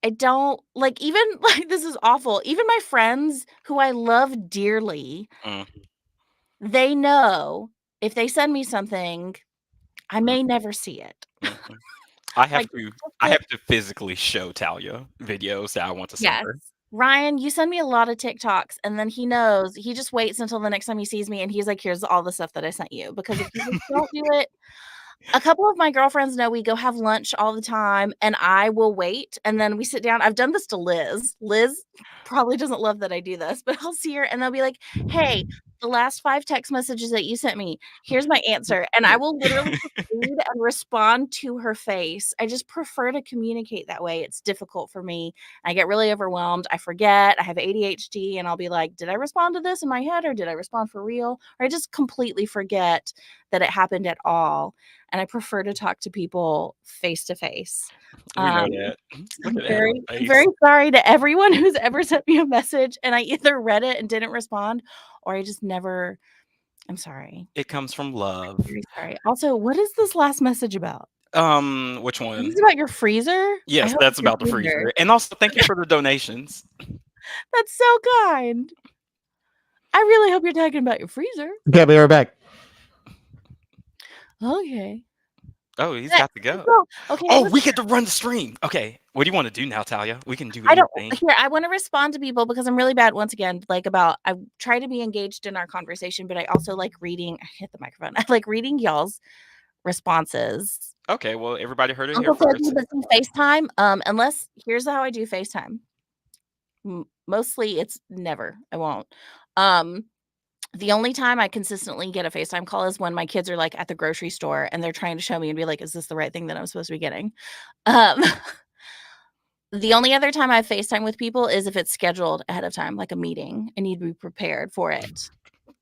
I don't like even like this is awful. Even my friends who I love dearly, Mm, they know if they send me something, I mm, may never see it. mhm. I have Like, to just I like have to physically show Talia videos that I want to send yes. her. Ryan, you send me a lot of TikToks, and then he knows. He just waits until the next time he sees me, and he's like, "Here's all the stuff that I sent you." Because if you just don't do it, a couple of my girlfriends know we go have lunch all the time, and I will wait, and then we sit down. I've done this to Liz. Liz probably doesn't love that I do this, but I'll see her, and they'll be like, "Hey, the last 5 text messages that you sent me, here's my answer." And I will literally just read and respond to her face. I just prefer to communicate that way. It's difficult for me. I get really overwhelmed. I forget. I have ADHD, and I'll be like, "Did I respond to this in my head, or did I respond for real?" Or I just completely forget that it happened at all. And I prefer to talk to people face to face. We know Um, that. Look I'm at that very I'm face. very sorry to everyone who's ever sent me a message and I either read it and didn't respond or I just never I'm sorry. It comes from I'm love. very sorry. Also, what is this last message about? Which Is this one? about your freezer? I Yes, hope that's it's your about the freezer. freezer. And also thank you for the donations. That's so kind. I really hope you're talking about your freezer. Okay, be right back. Okay. Oh, he's Let's got to go. go. Okay, Oh, let's we get to run the stream. Okay. What do you want to do now, Talia? We can do I don't anything. here, I wanna respond to people because I'm really bad once again, like, about I try to be engaged in our conversation, but I also like reading I hit the microphone. I like reading y'all's responses. Okay, well, everybody heard it here Uncle Fuzzy, first. but through FaceTime, unless here's how I do FaceTime. Mostly it's never. I won't. Um, the only time I consistently get a FaceTime call is when my kids are, like, at the grocery store and they're trying to show me and be like, "Is this the right thing that I'm supposed to be getting?" Um The only other time I FaceTime with people is if it's scheduled ahead of time, like a meeting. I need to be prepared for it.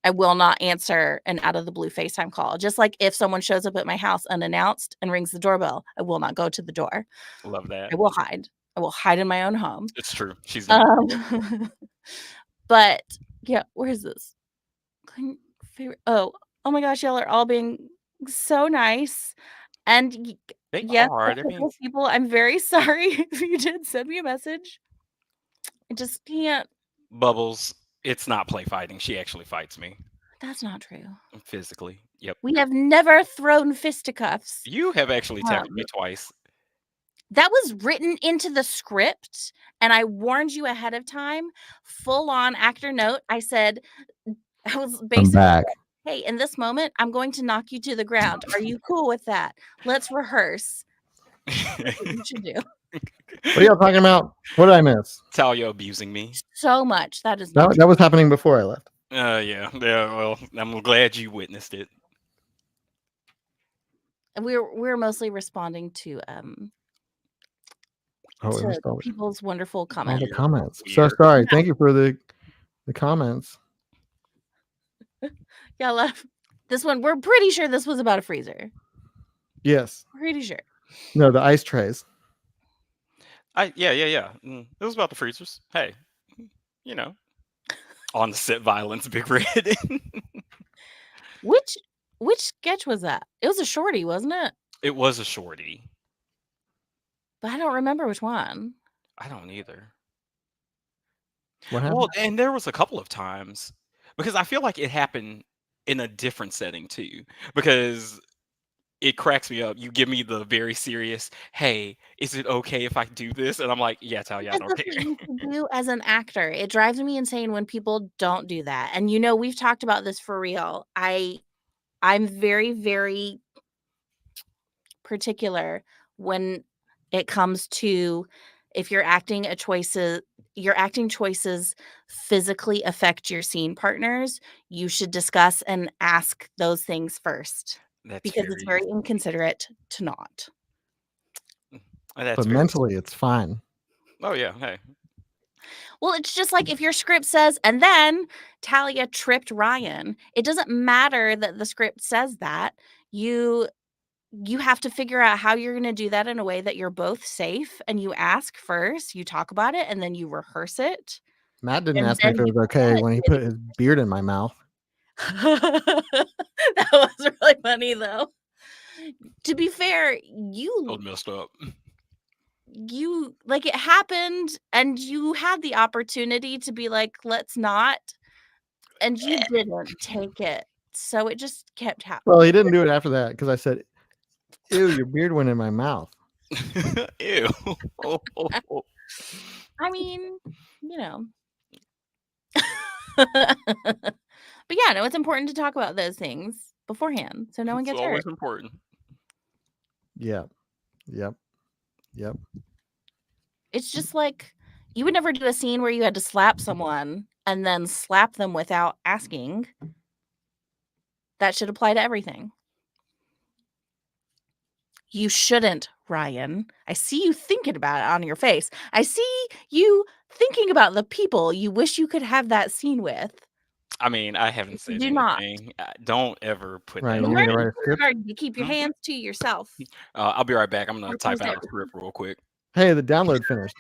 I will not answer an out of the blue FaceTime call. Just like if someone shows up at my house unannounced and rings the doorbell, I will not go to the door. Love that. I will hide. I will hide in my own home. It's true. She's an example. Um, but yeah, where is this? Favorite. Oh my gosh, y'all are all being so nice. And They yes, are. They're being technical people, I'm very sorry if you did send me a message. I just can't. Bubbles. It's not play fighting. She actually fights me That's not true. physically. Yep. We have never thrown fisticuffs. You have actually tackled me Um, twice. that was written into the script, and I warned you ahead of time. Full on actor note. I said, I was I'm basically back. hey, in this moment, I'm going to knock you to the ground. Are you cool with that? Let's rehearse. That's what you should do. What are y'all talking about? What did I miss? Talia abusing me. So much. That is not That was happening before I left. Yeah. Well, I'm glad you witnessed it. true. We're mostly responding to Oh, it was all people's wonderful the comments. comments. So Weird. sorry. Thank you for the comments. Yeah, laugh. This one, we're pretty sure this was about a freezer. Yes. Pretty sure. No, the ice trays. Yeah. It was about the freezers. Hey, you know, on the set violence, Big Red. Which sketch was that? It was a shorty, wasn't it? It was a shorty. But I don't remember which one. I don't either. What happened? Well, and there was a couple of times because I feel like it happened in a different setting too. Because it cracks me up. You give me the very serious, "Hey, is it okay if I do this?" And I'm like, "Yeah, Talia, I Because don't that's care." what you should do as an actor. It drives me insane when people don't do that. And we've talked about this for real. I'm very, very particular when it comes to if you're acting a choices your acting choices physically affect your scene partners, you should discuss and ask those things first. That's Because it's very inconsiderate to not. That's But very mentally, it's fine. Oh yeah, hey. Well, it's just like if your script says, and then Talia tripped Ryan. It doesn't matter that the script says that. You have to figure out how you're going to do that in a way that you're both safe, and you ask first, you talk about it, and then you rehearse it. Matt didn't And ask me if then it was okay when he put his beard in my mouth. That was really funny, though. To be fair, All messed up. like, it happened, and you had the opportunity to be like, let's not, and you didn't take it. So it just kept happening. Well, he didn't do it after that because I said, ew, your beard went in my mouth. Ew. I mean, you know. But yeah, no, it's important to talk about those things beforehand so no one gets It's always hurt. important. Yep. It's just like you would never do a scene where you had to slap someone and then slap them without asking. That should apply to everything. You shouldn't, Ryan. I see you thinking about it on your face. I see you thinking about the people you wish you could have that scene with. I mean, I haven't said Do not. anything. Don't ever put Right, that you on. need to write a script? You keep your hands to yourself. I'll be right back. I'm gonna Or type post out it. a script real quick. Hey, the download finished.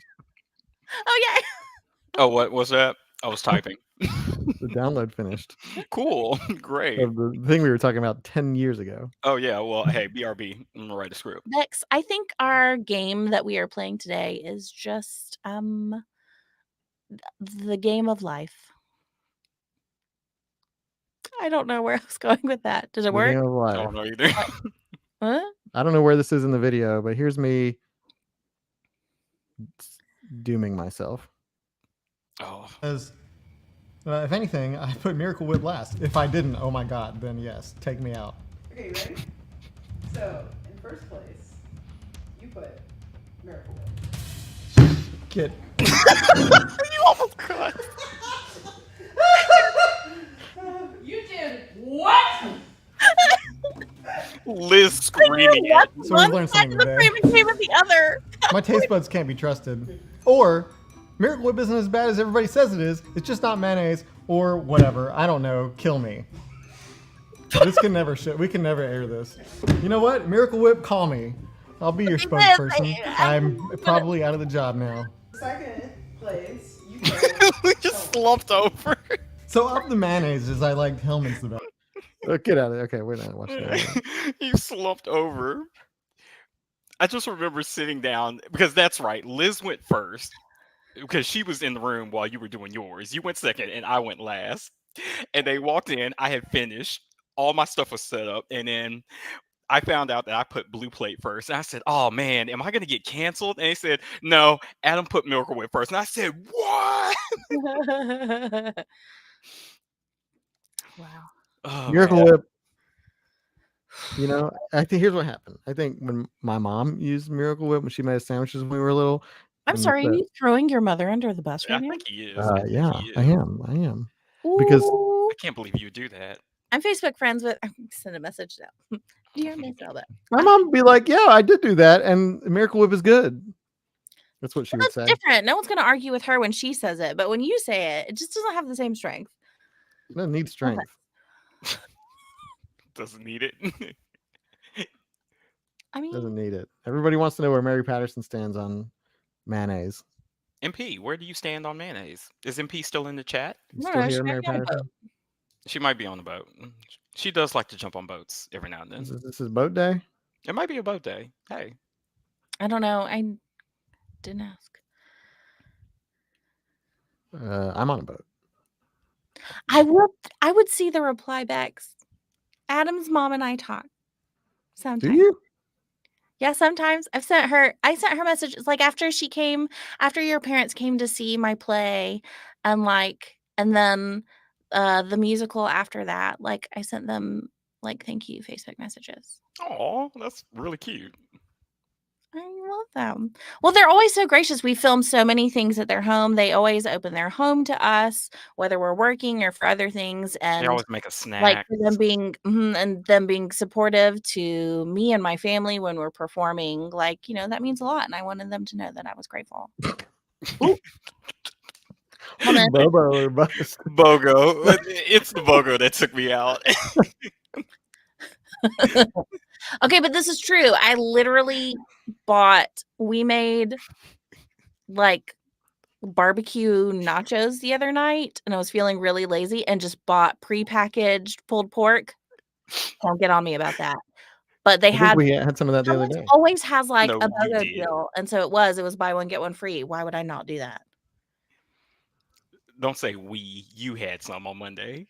Oh yeah. Oh, what was that? I was typing. The download finished. Cool. Great. Of the thing we were talking about 10 years ago. Oh yeah. Well, hey, BRB. I'm gonna write a script. Next, I think our game that we are playing today is just the game of life. I don't know where I was going with that. Does it The work? game of I life. don't know either. Huh? I don't know where this is in the video, but here's me dooming myself. Oh. As if anything, I put Miracle Whip last. If I didn't, oh my god, then yes, take me out. Okay, you ready? So, in first place, you put Miracle Whip. Get You almost cut. You did what? Liz screaming at So we've learned something today. Frame of the other. My taste buds can't be trusted. Or Miracle Whip isn't as bad as everybody says it is. It's just not mayonnaise or whatever. I don't know. Kill me. This can never we can never air this. You know what? Miracle Whip, call me. I'll be your spokesperson. I'm probably out of the job now. Second place, you put We just slumped over. So of the mayonnaise, I like Hellman's the best. Oh, get out of there. Okay, we're not watching that. You slumped over. I just remember sitting down because that's right. Liz went first because she was in the room while you were doing yours. You went second and I went last. And they walked in. I had finished. All my stuff was set up. And then I found out that I put Blue Plate first. And I said, oh man, am I going to get canceled? And they said, no, Adam put Miracle Whip first. And I said, what? Wow. Oh, Miracle man. Whip. You know, I think here's what happened. I think when my mom used Miracle Whip when she made sandwiches when we were little. I'm sorry, are you throwing your mother under the bus I right now? think he is. Yeah, he is. I am. Because Ooh. I can't believe you would do that. I'm Facebook friends with. I'm send a message now. Dear Miss Elba. my mom would be like, yeah, I did do that, and Miracle Whip is good. That's what she would That's say. different. No one's going to argue with her when she says it, but when you say it, it just doesn't have the same strength. It doesn't need strength. Doesn't need it. I mean, Doesn't need it. Everybody wants to know where Mary Patterson stands on mayonnaise. MP, where do you stand on mayonnaise? Is MP still in the chat? You No, still she here, might Mary be on a boat. Patterson? She might be on the boat. She does like to jump on boats every now and then. This is boat day. It might be a boat day. Hey. I don't know. I didn't ask. I'm on a boat. I would see the reply backs. Adam's mom and I talk. Sometimes. Do you? Yeah, sometimes I sent her messages like after your parents came to see my play and then the musical after that, like I sent them like thank you Facebook messages. Oh, that's really cute. I love them. Well, they're always so gracious. We film so many things at their home. They always open their home to us, whether we're working or for other things. They And always make a like snack. for them being and them being supportive to me and my family when we're performing, like, that means a lot. And I wanted them to know that I was grateful. Ooh. Woman. Bobo or bust. BOGO. It's the BOGO that took me out. Okay, but this is true. I literally we made like barbecue nachos the other night, and I was feeling really lazy and just bought prepackaged pulled pork. Don't get on me about that. But they I think had we had some of that the other Publix day. always has like No, a you BOGO did. deal, and so it was buy one get one free. Why would I not do that? Don't say we. You had some on Monday.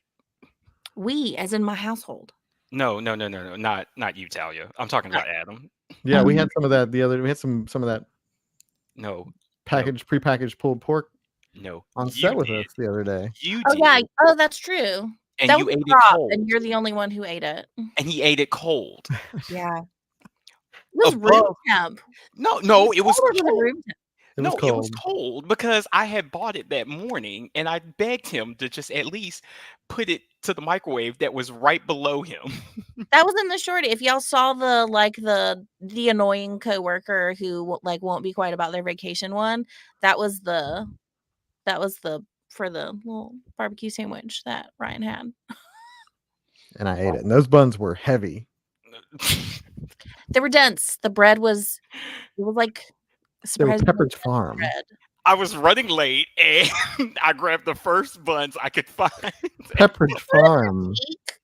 We, as in my household. No. Not you, Talia. I'm talking about Adam. Yeah, we had some of that the other. We had some of that No. prepackaged pulled pork No. on You set with did. us the other day. You Oh did. yeah. Oh, that's true. And That you was a ate it prop, cold. and you're the only one who ate it. And he ate it cold. Yeah. It was room Above. temp. No, it was Cold or was it cold. room temp? It was No, cold. it was cold because I had bought it that morning and I begged him to just at least put it to the microwave that was right below him. That was in the shorty. If y'all saw the annoying coworker who like won't be quiet about their vacation one, that was the for the little barbecue sandwich that Ryan had. And I ate it. And those buns were heavy. They were dense. The bread was like They were surprisingly Pepperidge dense Farm. bread. I was running late and I grabbed the first buns I could find. Pepperidge Farm.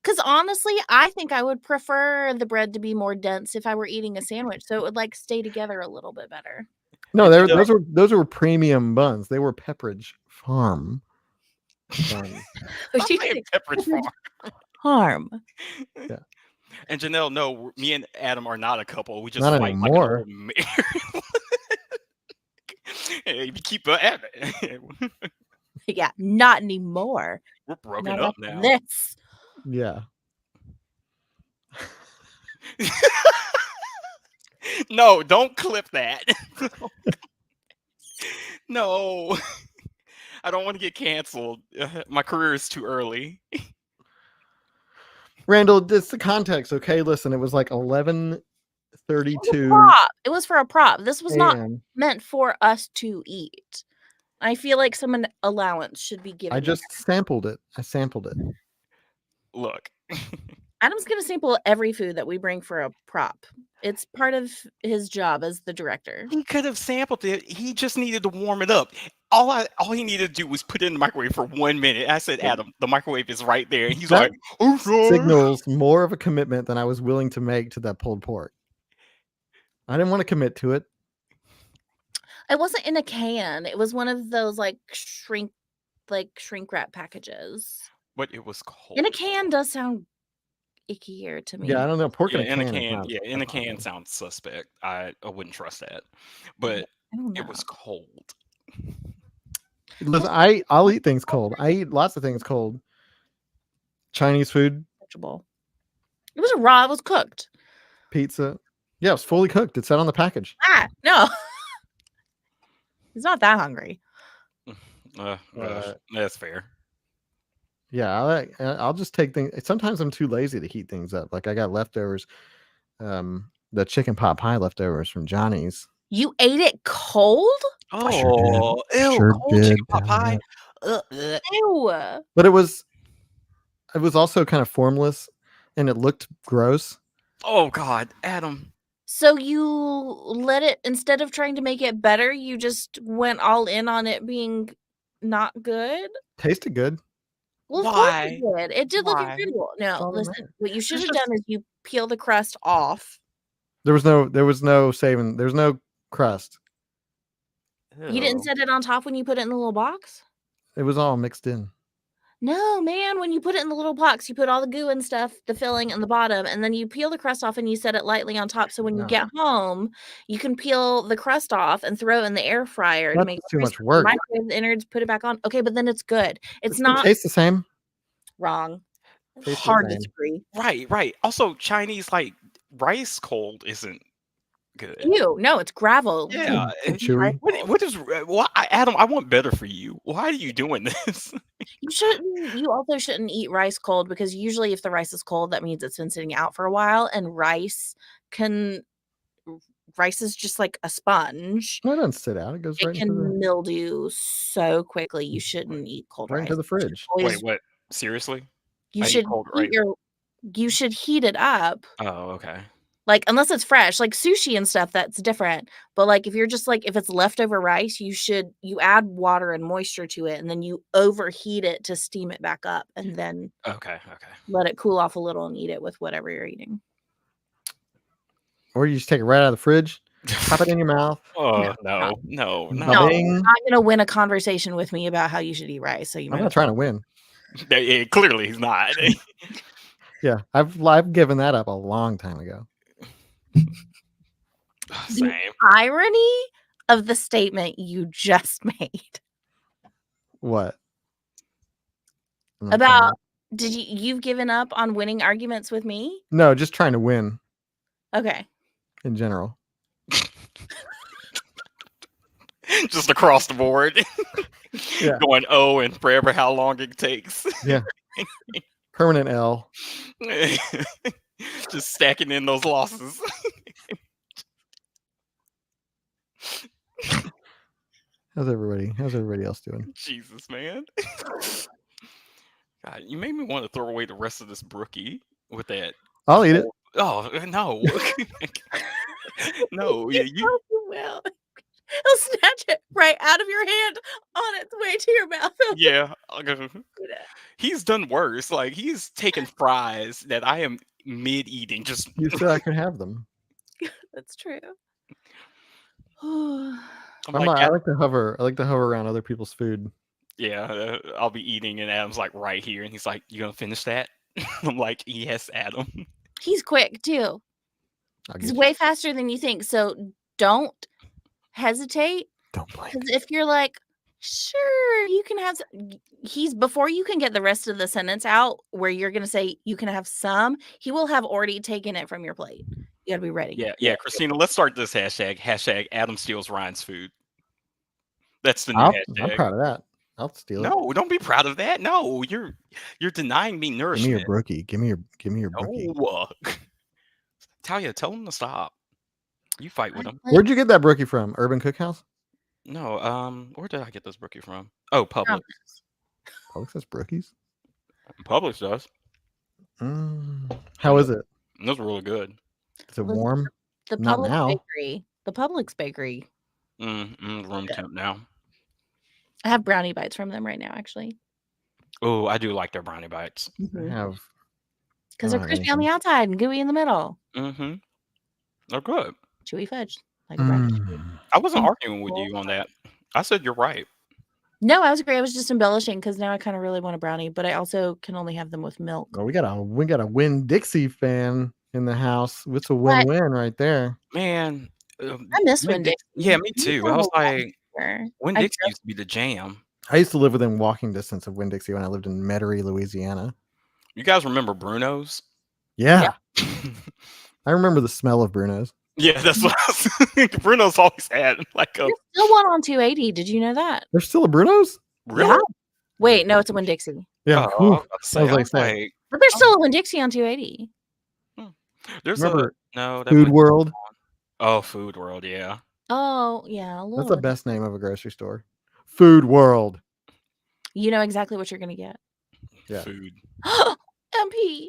Because honestly, I think I would prefer the bread to be more dense if I were eating a sandwich, so it would like stay together a little bit better. No, those were premium buns. They were Pepperidge Farm buns. I'm saying Pepperidge Farm. Harm. Yeah. And Janelle, no, me and Adam are not a couple. We just Not fight anymore. like an old married. Hey, you keep at it. Yeah, not anymore. We're broken Not up after now. This. Yeah. No, don't clip that. No. I don't want to get canceled. My career is too early. Randall, it's the context, okay? Listen, it was like 11:32 It was for a prop. This was not a.m. meant for us to eat. I feel like some allowance should be given. I just sampled it. I sampled it. Look. Adam's going to sample every food that we bring for a prop. It's part of his job as the director. He could have sampled it. He just needed to warm it up. All he needed to do was put it in the microwave for 1 minute. I said, Adam, the microwave is right there. And he's That like, oh, sorry. Signals more of a commitment than I was willing to make to that pulled pork. I didn't want to commit to it. It wasn't in a can. It was one of those like shrink wrap packages. But it was cold. In a can does sound ickier to me. Yeah, I don't know. Pork Yeah, in a can. in a can sounds suspect. I wouldn't trust that. But it was cold. Listen, I'll eat things cold. I eat lots of things cold. Chinese food. It was raw. It was cooked. Pizza. Yeah, it was fully cooked. It said on the package. No. He's not that hungry. That's fair. Yeah, I'll just take things. Sometimes I'm too lazy to heat things up. Like I got leftovers, the chicken pot pie leftovers from Johnny's. You ate it cold? Oh, ew, Sure cold did, chicken pot pie. Ew. But it was also kind of formless, and it looked gross. Oh God, Adam. So you let it, instead of trying to make it better, you just went all in on it being not good? Tasted good. Well, of Why? course it did. It did look Why? incredible. That's No, all that listen, matters. what you should It's have just- done is you peel the crust off. There was no saving. There's no crust. You didn't set it on top when you put it in the little box? It was all mixed in. No, man. When you put it in the little box, you put all the goo and stuff, the filling in the bottom, and then you peel the crust off and you set it lightly on top. So when you No. get home, you can peel the crust off and throw it in the air fryer to That's make it too much crispy. work. Microwave the innards, put it back on. Okay, but then it's good. It's It not tastes the same. wrong. Tastes the Hard to same. disagree. Right. Also, Chinese like rice cold isn't Good. Ew, no, it's gravel. Yeah. Chewy. What is why, Adam? I want better for you. Why are you doing this? You also shouldn't eat rice cold, because usually if the rice is cold, that means it's been sitting out for a while, and rice is just like a sponge. No, it doesn't sit out. It goes It right into the can mildew so quickly. You shouldn't eat cold right rice. into the fridge. Wait, what? Seriously? You I eat should cold heat right. you should heat it up. Oh, okay. Like, unless it's fresh, like sushi and stuff, that's different. But like if you're just like, if it's leftover rice, you add water and moisture to it, and then you overheat it to steam it back up, and then Okay. let it cool off a little and eat it with whatever you're eating. Or you just take it right out of the fridge, pop it in your mouth. Oh No, no. No, Bing. you're not gonna win a conversation with me about how you should eat rice. So you I'm might not as trying to win. Yeah, clearly he's not. Yeah, I've given that up a long time ago. Same. The irony of the statement you just made What? I'm not about trying you've given up on winning arguments with me? no, just trying to win Okay. in general. Just across the board. Yeah. Going and forever how long it takes. Yeah. Permanent L. Just stacking in those losses. How's everybody else doing? Jesus, man. God, you made me want to throw away the rest of this brookie with that. I'll eat it. Oh no. No, yeah, You will. He'll snatch it right out of your hand on its way to your mouth. yeah. He's done worse. Like, he's taken fries that I am mid eating. Just You said I could have them. That's true. I'm I like to hover. I like to hover around other people's food. yeah, I'll be eating, and Adam's like right here, and he's like, "You gonna finish that?" I'm like, "Yes, Adam." He's quick too. I'll He's get way faster than you think. So don't hesitate. Don't blame Because me. if you're like, sure, you can have, before you can get the rest of the sentence out where you're going to say you can have some, he will have already taken it from your plate. You got to be ready. Yeah, Christina, let's start this hashtag. Hashtag Adam steals Ryan's food. That's the new I'm hashtag. proud of that. I'll steal it. No, don't be proud of that. No, you're denying me Give nourishment. me your brookie. Give me your brookie. No. Talia, tell him to stop. You fight with him. Where'd you get that brookie from? Urban Cookhouse? No, where did I get this brookie from? Oh, Publix. Publix has brookies? Publix does. How is it? Those are really good. Is it warm? The Not Publix now. bakery. The Publix bakery. Room temp now. I have brownie bites from them right now, actually. Oh, I do like their brownie bites. I have. Because I they're don't have crispy on the anything. outside and gooey in the middle. Mm-hmm. They're good. Chewy fudge. Like a brownie. I wasn't arguing with you on that. I said you're right. No, I was agree. I was just embellishing because now I kind of really want a brownie, but I also can only have them with milk. Oh, we got a Winn-Dixie fan in the house. It's a win-win right there. Man, I miss Winn-Dixie. Yeah, me too. I was like, Winn-Dixie I used to be the jam. I used to live within walking distance of Winn-Dixie when I lived in Metairie, Louisiana. You guys remember Bruno's? Yeah. I remember the smell of Bruno's. Yeah, that's what I was Bruno's always had like a. There's still one on 280. Did you know that? There's still a Bruno's? Really? Yeah. Wait, no, it's a Winn-Dixie. Yeah. Oh, I Ooh, was about to say, I was like, like, But there's still a Winn-Dixie on 280. there's remember that Food World? Oh, Food World, yeah. Oh, yeah. That's the best name of a grocery store. Food World. You know exactly what you're going to get. Yeah. Food. MP.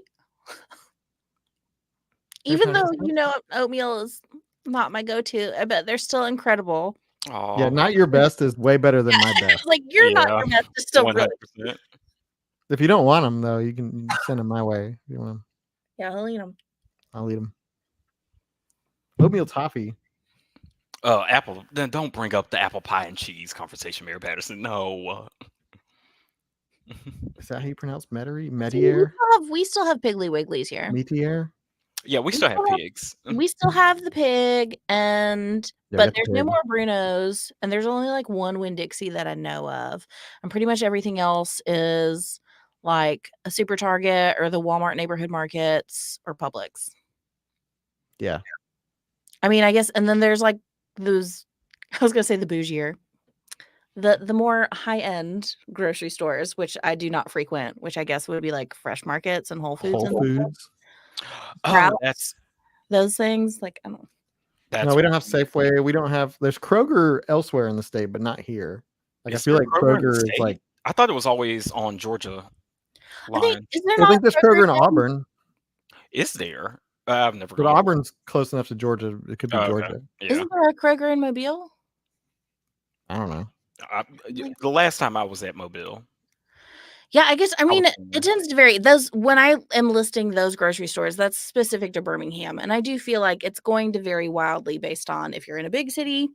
Even though, oatmeal is not my go-to, I bet they're still incredible. Oh, Yeah, not your best is way better than my best. Like, you're not your best. It's still 100%. really. If you don't want them, though, you can send them my way. If you want them, Yeah, I'll eat them. I'll eat them. Oatmeal toffee. Oh, apple. Then don't bring up the apple pie and cheese conversation, Mary Patterson. No. Is that how you pronounce Metairie? Metier? We still have Piggly Wigglies here. Metier? Yeah, we still have pigs. We still have the pig, but there's no more Bruno's, and there's only like one Winn-Dixie that I know of. And pretty much everything else is like a Super Target or the Walmart neighborhood markets or Publix. Yeah. I mean, I guess, and then there's like those. I was gonna say the bougier, the more high end grocery stores, which I do not frequent, which I guess would be like Fresh Markets and Whole Foods Whole and stuff. Foods. Oh, Sprouts, those things. Like I don't. that's No, we don't have weird. Safeway. We don't have. There's Kroger elsewhere in the state, but not here. Like I Is feel there like Kroger in the Kroger is state? like. I thought it was always on Georgia I think line. is there I not think there's Kroger Kroger in in- Auburn, Is there? I've never but gone. Auburn's close enough to Georgia. It could be Oh, okay. Georgia. Yeah. Isn't there a Kroger in Mobile? I don't know. The last time I was at Mobile. Yeah, I guess. I mean, was it tends to vary. Those when I am listing those grocery stores, that's specific to Birmingham, and I do feel like it's going to vary wildly based on if you're in a big city.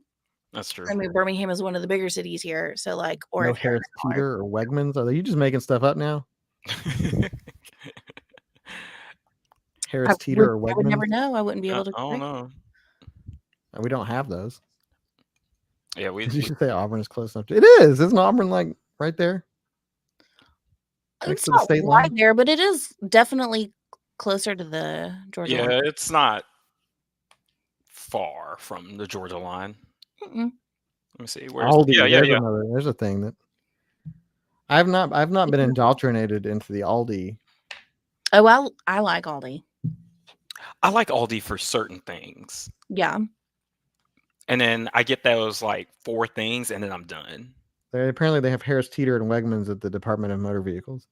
That's true. I mean, Birmingham is one of the bigger cities here, so like, or No if you're in Harris a smaller- Teeter or Wegmans. Are you just making stuff up now? Harris Teeter or I would never Wegmans? know. I wouldn't be able to. I don't know. We don't have those. Yeah, we Did you say Auburn is close enough? It is. Isn't Auburn like right there? Next It's to the not state right line? there, but it is definitely closer to the Georgia line. yeah, it's not far from the Georgia line. Mm-mm. Let me see. Where's Aldi. yeah. There's a thing that I've not been indoctrinated into the Aldi. Oh, well, I like Aldi. I like Aldi for certain things. Yeah. And then I get those like 4 things and then I'm done. Apparently they have Harris Teeter and Wegmans at the Department of Motor Vehicles.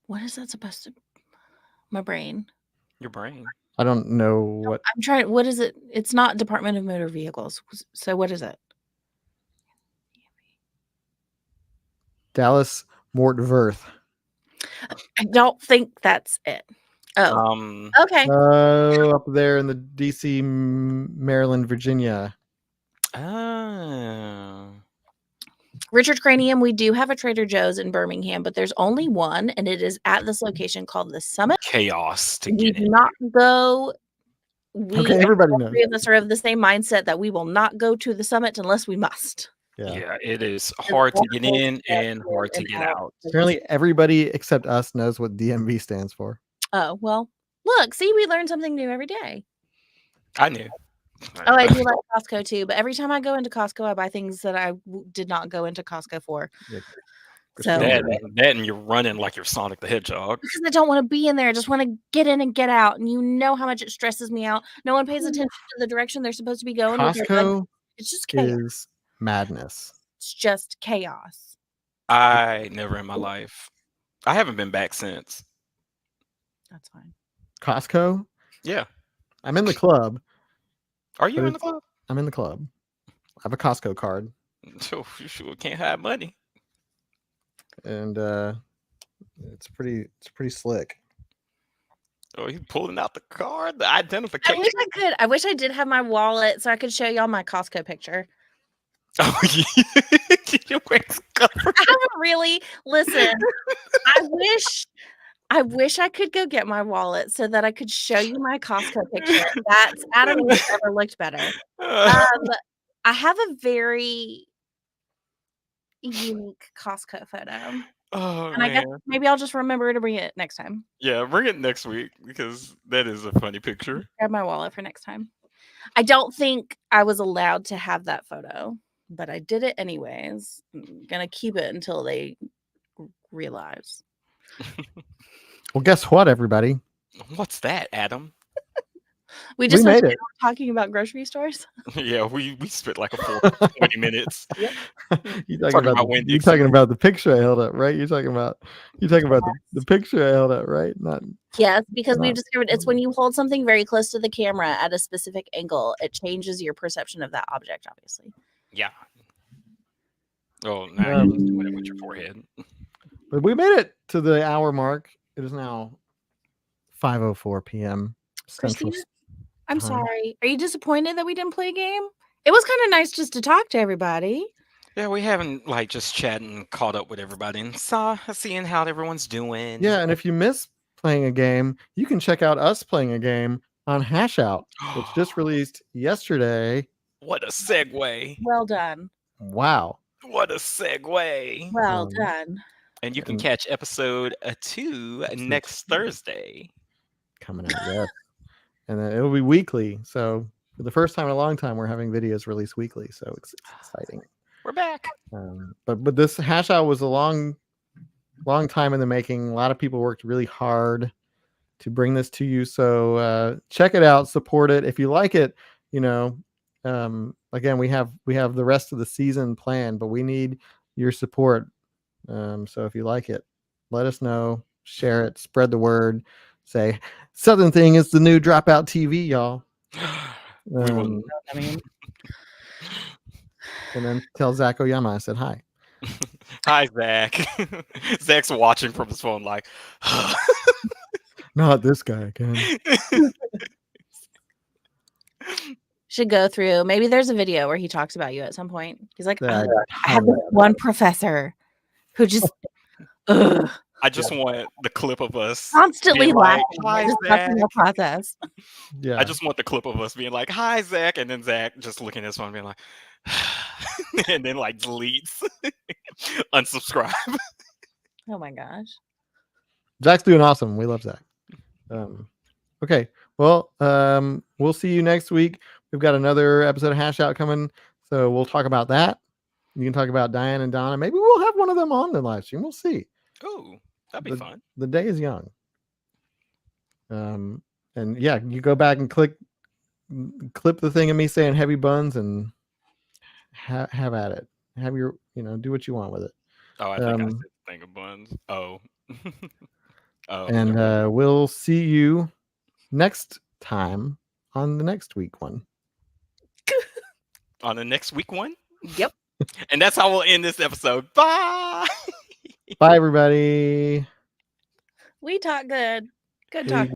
What is that supposed to? My brain. Your brain. I don't know what. I'm trying. What is it? It's not Department of Motor Vehicles. So what is it? Dallas Mort Verth. I don't think that's it. Oh, okay. Up there in the DC, Maryland, Virginia. Oh. Richard Cranium, we do have a Trader Joe's in Birmingham, but there's only one, and it is at this location called the Summit. Chaos to We get do in. not go. Okay, everybody knows. 3 of us are of the same mindset that we will not go to the Summit unless we must. Yeah, it is hard to get in and hard to get out. Apparently, everybody except us knows what DMV stands for. Oh, well, look, see, we learn something new every day. I knew. Oh, I do like Costco too, but every time I go into Costco, I buy things that I did not go into Costco for. Yeah. So that and you're running like you're Sonic the Hedgehog. because I don't want to be in there, I just want to get in and get out. And you know how much it stresses me out. No one pays attention to the direction they're supposed to be going. with their bug. Costco It's just chaos. is madness. It's just chaos. I never in my life. I haven't been back since. That's fine. Costco? Yeah. I'm in the club. Are you But in the club? I'm in the club. I have a Costco card. So you sure can't have money. And it's pretty slick. Oh, he's pulling out the card, the I identification. wish I could. I wish I did have my wallet so I could show y'all my Costco picture. Oh, yeah. Your waist covered. I haven't really listen. I wish I could go get my wallet so that I could show you my Costco picture. That's Adam never looked better. I have a very unique Costco photo. Oh, And I guess maybe I'll just remember to bring it next time. Yeah, bring it next week because that is a funny picture. Grab my wallet for next time. I don't think I was allowed to have that photo, but I did it anyways. I'm gonna keep it until they realize. Well, guess what, everybody? What's that, Adam? We just made went it. talking about grocery stores. Yeah, we spent like a full 20 minutes. You're Talking talking about about Wendy's. you're talking about the picture I held up, right? You're talking about the picture I held up, right? Not Yes, because Wow. we've discovered it's when you hold something very close to the camera at a specific angle, it changes your perception of that object, obviously. Yeah. Oh, now you're just doing it with your forehead. But we made it to the hour mark. It is now 5:04 p.m. Central. Christina, I'm time. sorry. Are you disappointed that we didn't play a game? It was kind of nice just to talk to everybody. Yeah, we haven't like just chatting, caught up with everybody, and seeing how everyone's doing. Yeah, and if you miss playing a game, you can check out us playing a game on Hash Out, which just released yesterday. What a segue! Well done. Wow. What a segue! Well Um, done. And you can and- catch episode 2 next Thursday. coming out. Yes, and then it'll be weekly. So for the first time in a long time, we're having videos released weekly. So it's exciting. We're back. But this hash out was a long time in the making. A lot of people worked really hard to bring this to you. So check it out, support it. If you like it, again, we have the rest of the season planned, but we need your support. So if you like it, let us know, share it, spread the word, say Southern Thing is the new Dropout TV, y'all. I mean, And then tell Zach Oyama I said hi. Hi, Zach. Zach's watching from his phone like, Not this guy again. should go through. Maybe there's a video where he talks about you at some point. He's like, Yeah, I have this one professor who just I just want the clip of us constantly being like, laughing. "Hi, Just Zach." that's the process. Yeah. I just want the clip of us being like, "Hi, Zach," and then Zach just looking at his phone being like, and then like deletes, unsubscribe. Oh my gosh. Zach's doing awesome. We love Zach. Okay. Well, we'll see you next week. We've got another episode of Hash Out coming, so we'll talk about that. You can talk about Diane and Donna. Maybe we'll have one of them on the live stream. We'll see. Oh, that'd be fun. The day is young. And yeah, you go back and clip the thing of me saying heavy buns and have at it. Have your, do what you want with it. Oh, I think I said the thing of buns. Oh. Oh. And we'll see you next time on the next week one. On the next week one? Yep. And that's how we'll end this episode. Bye. Bye, everybody. We talk good. Good talk.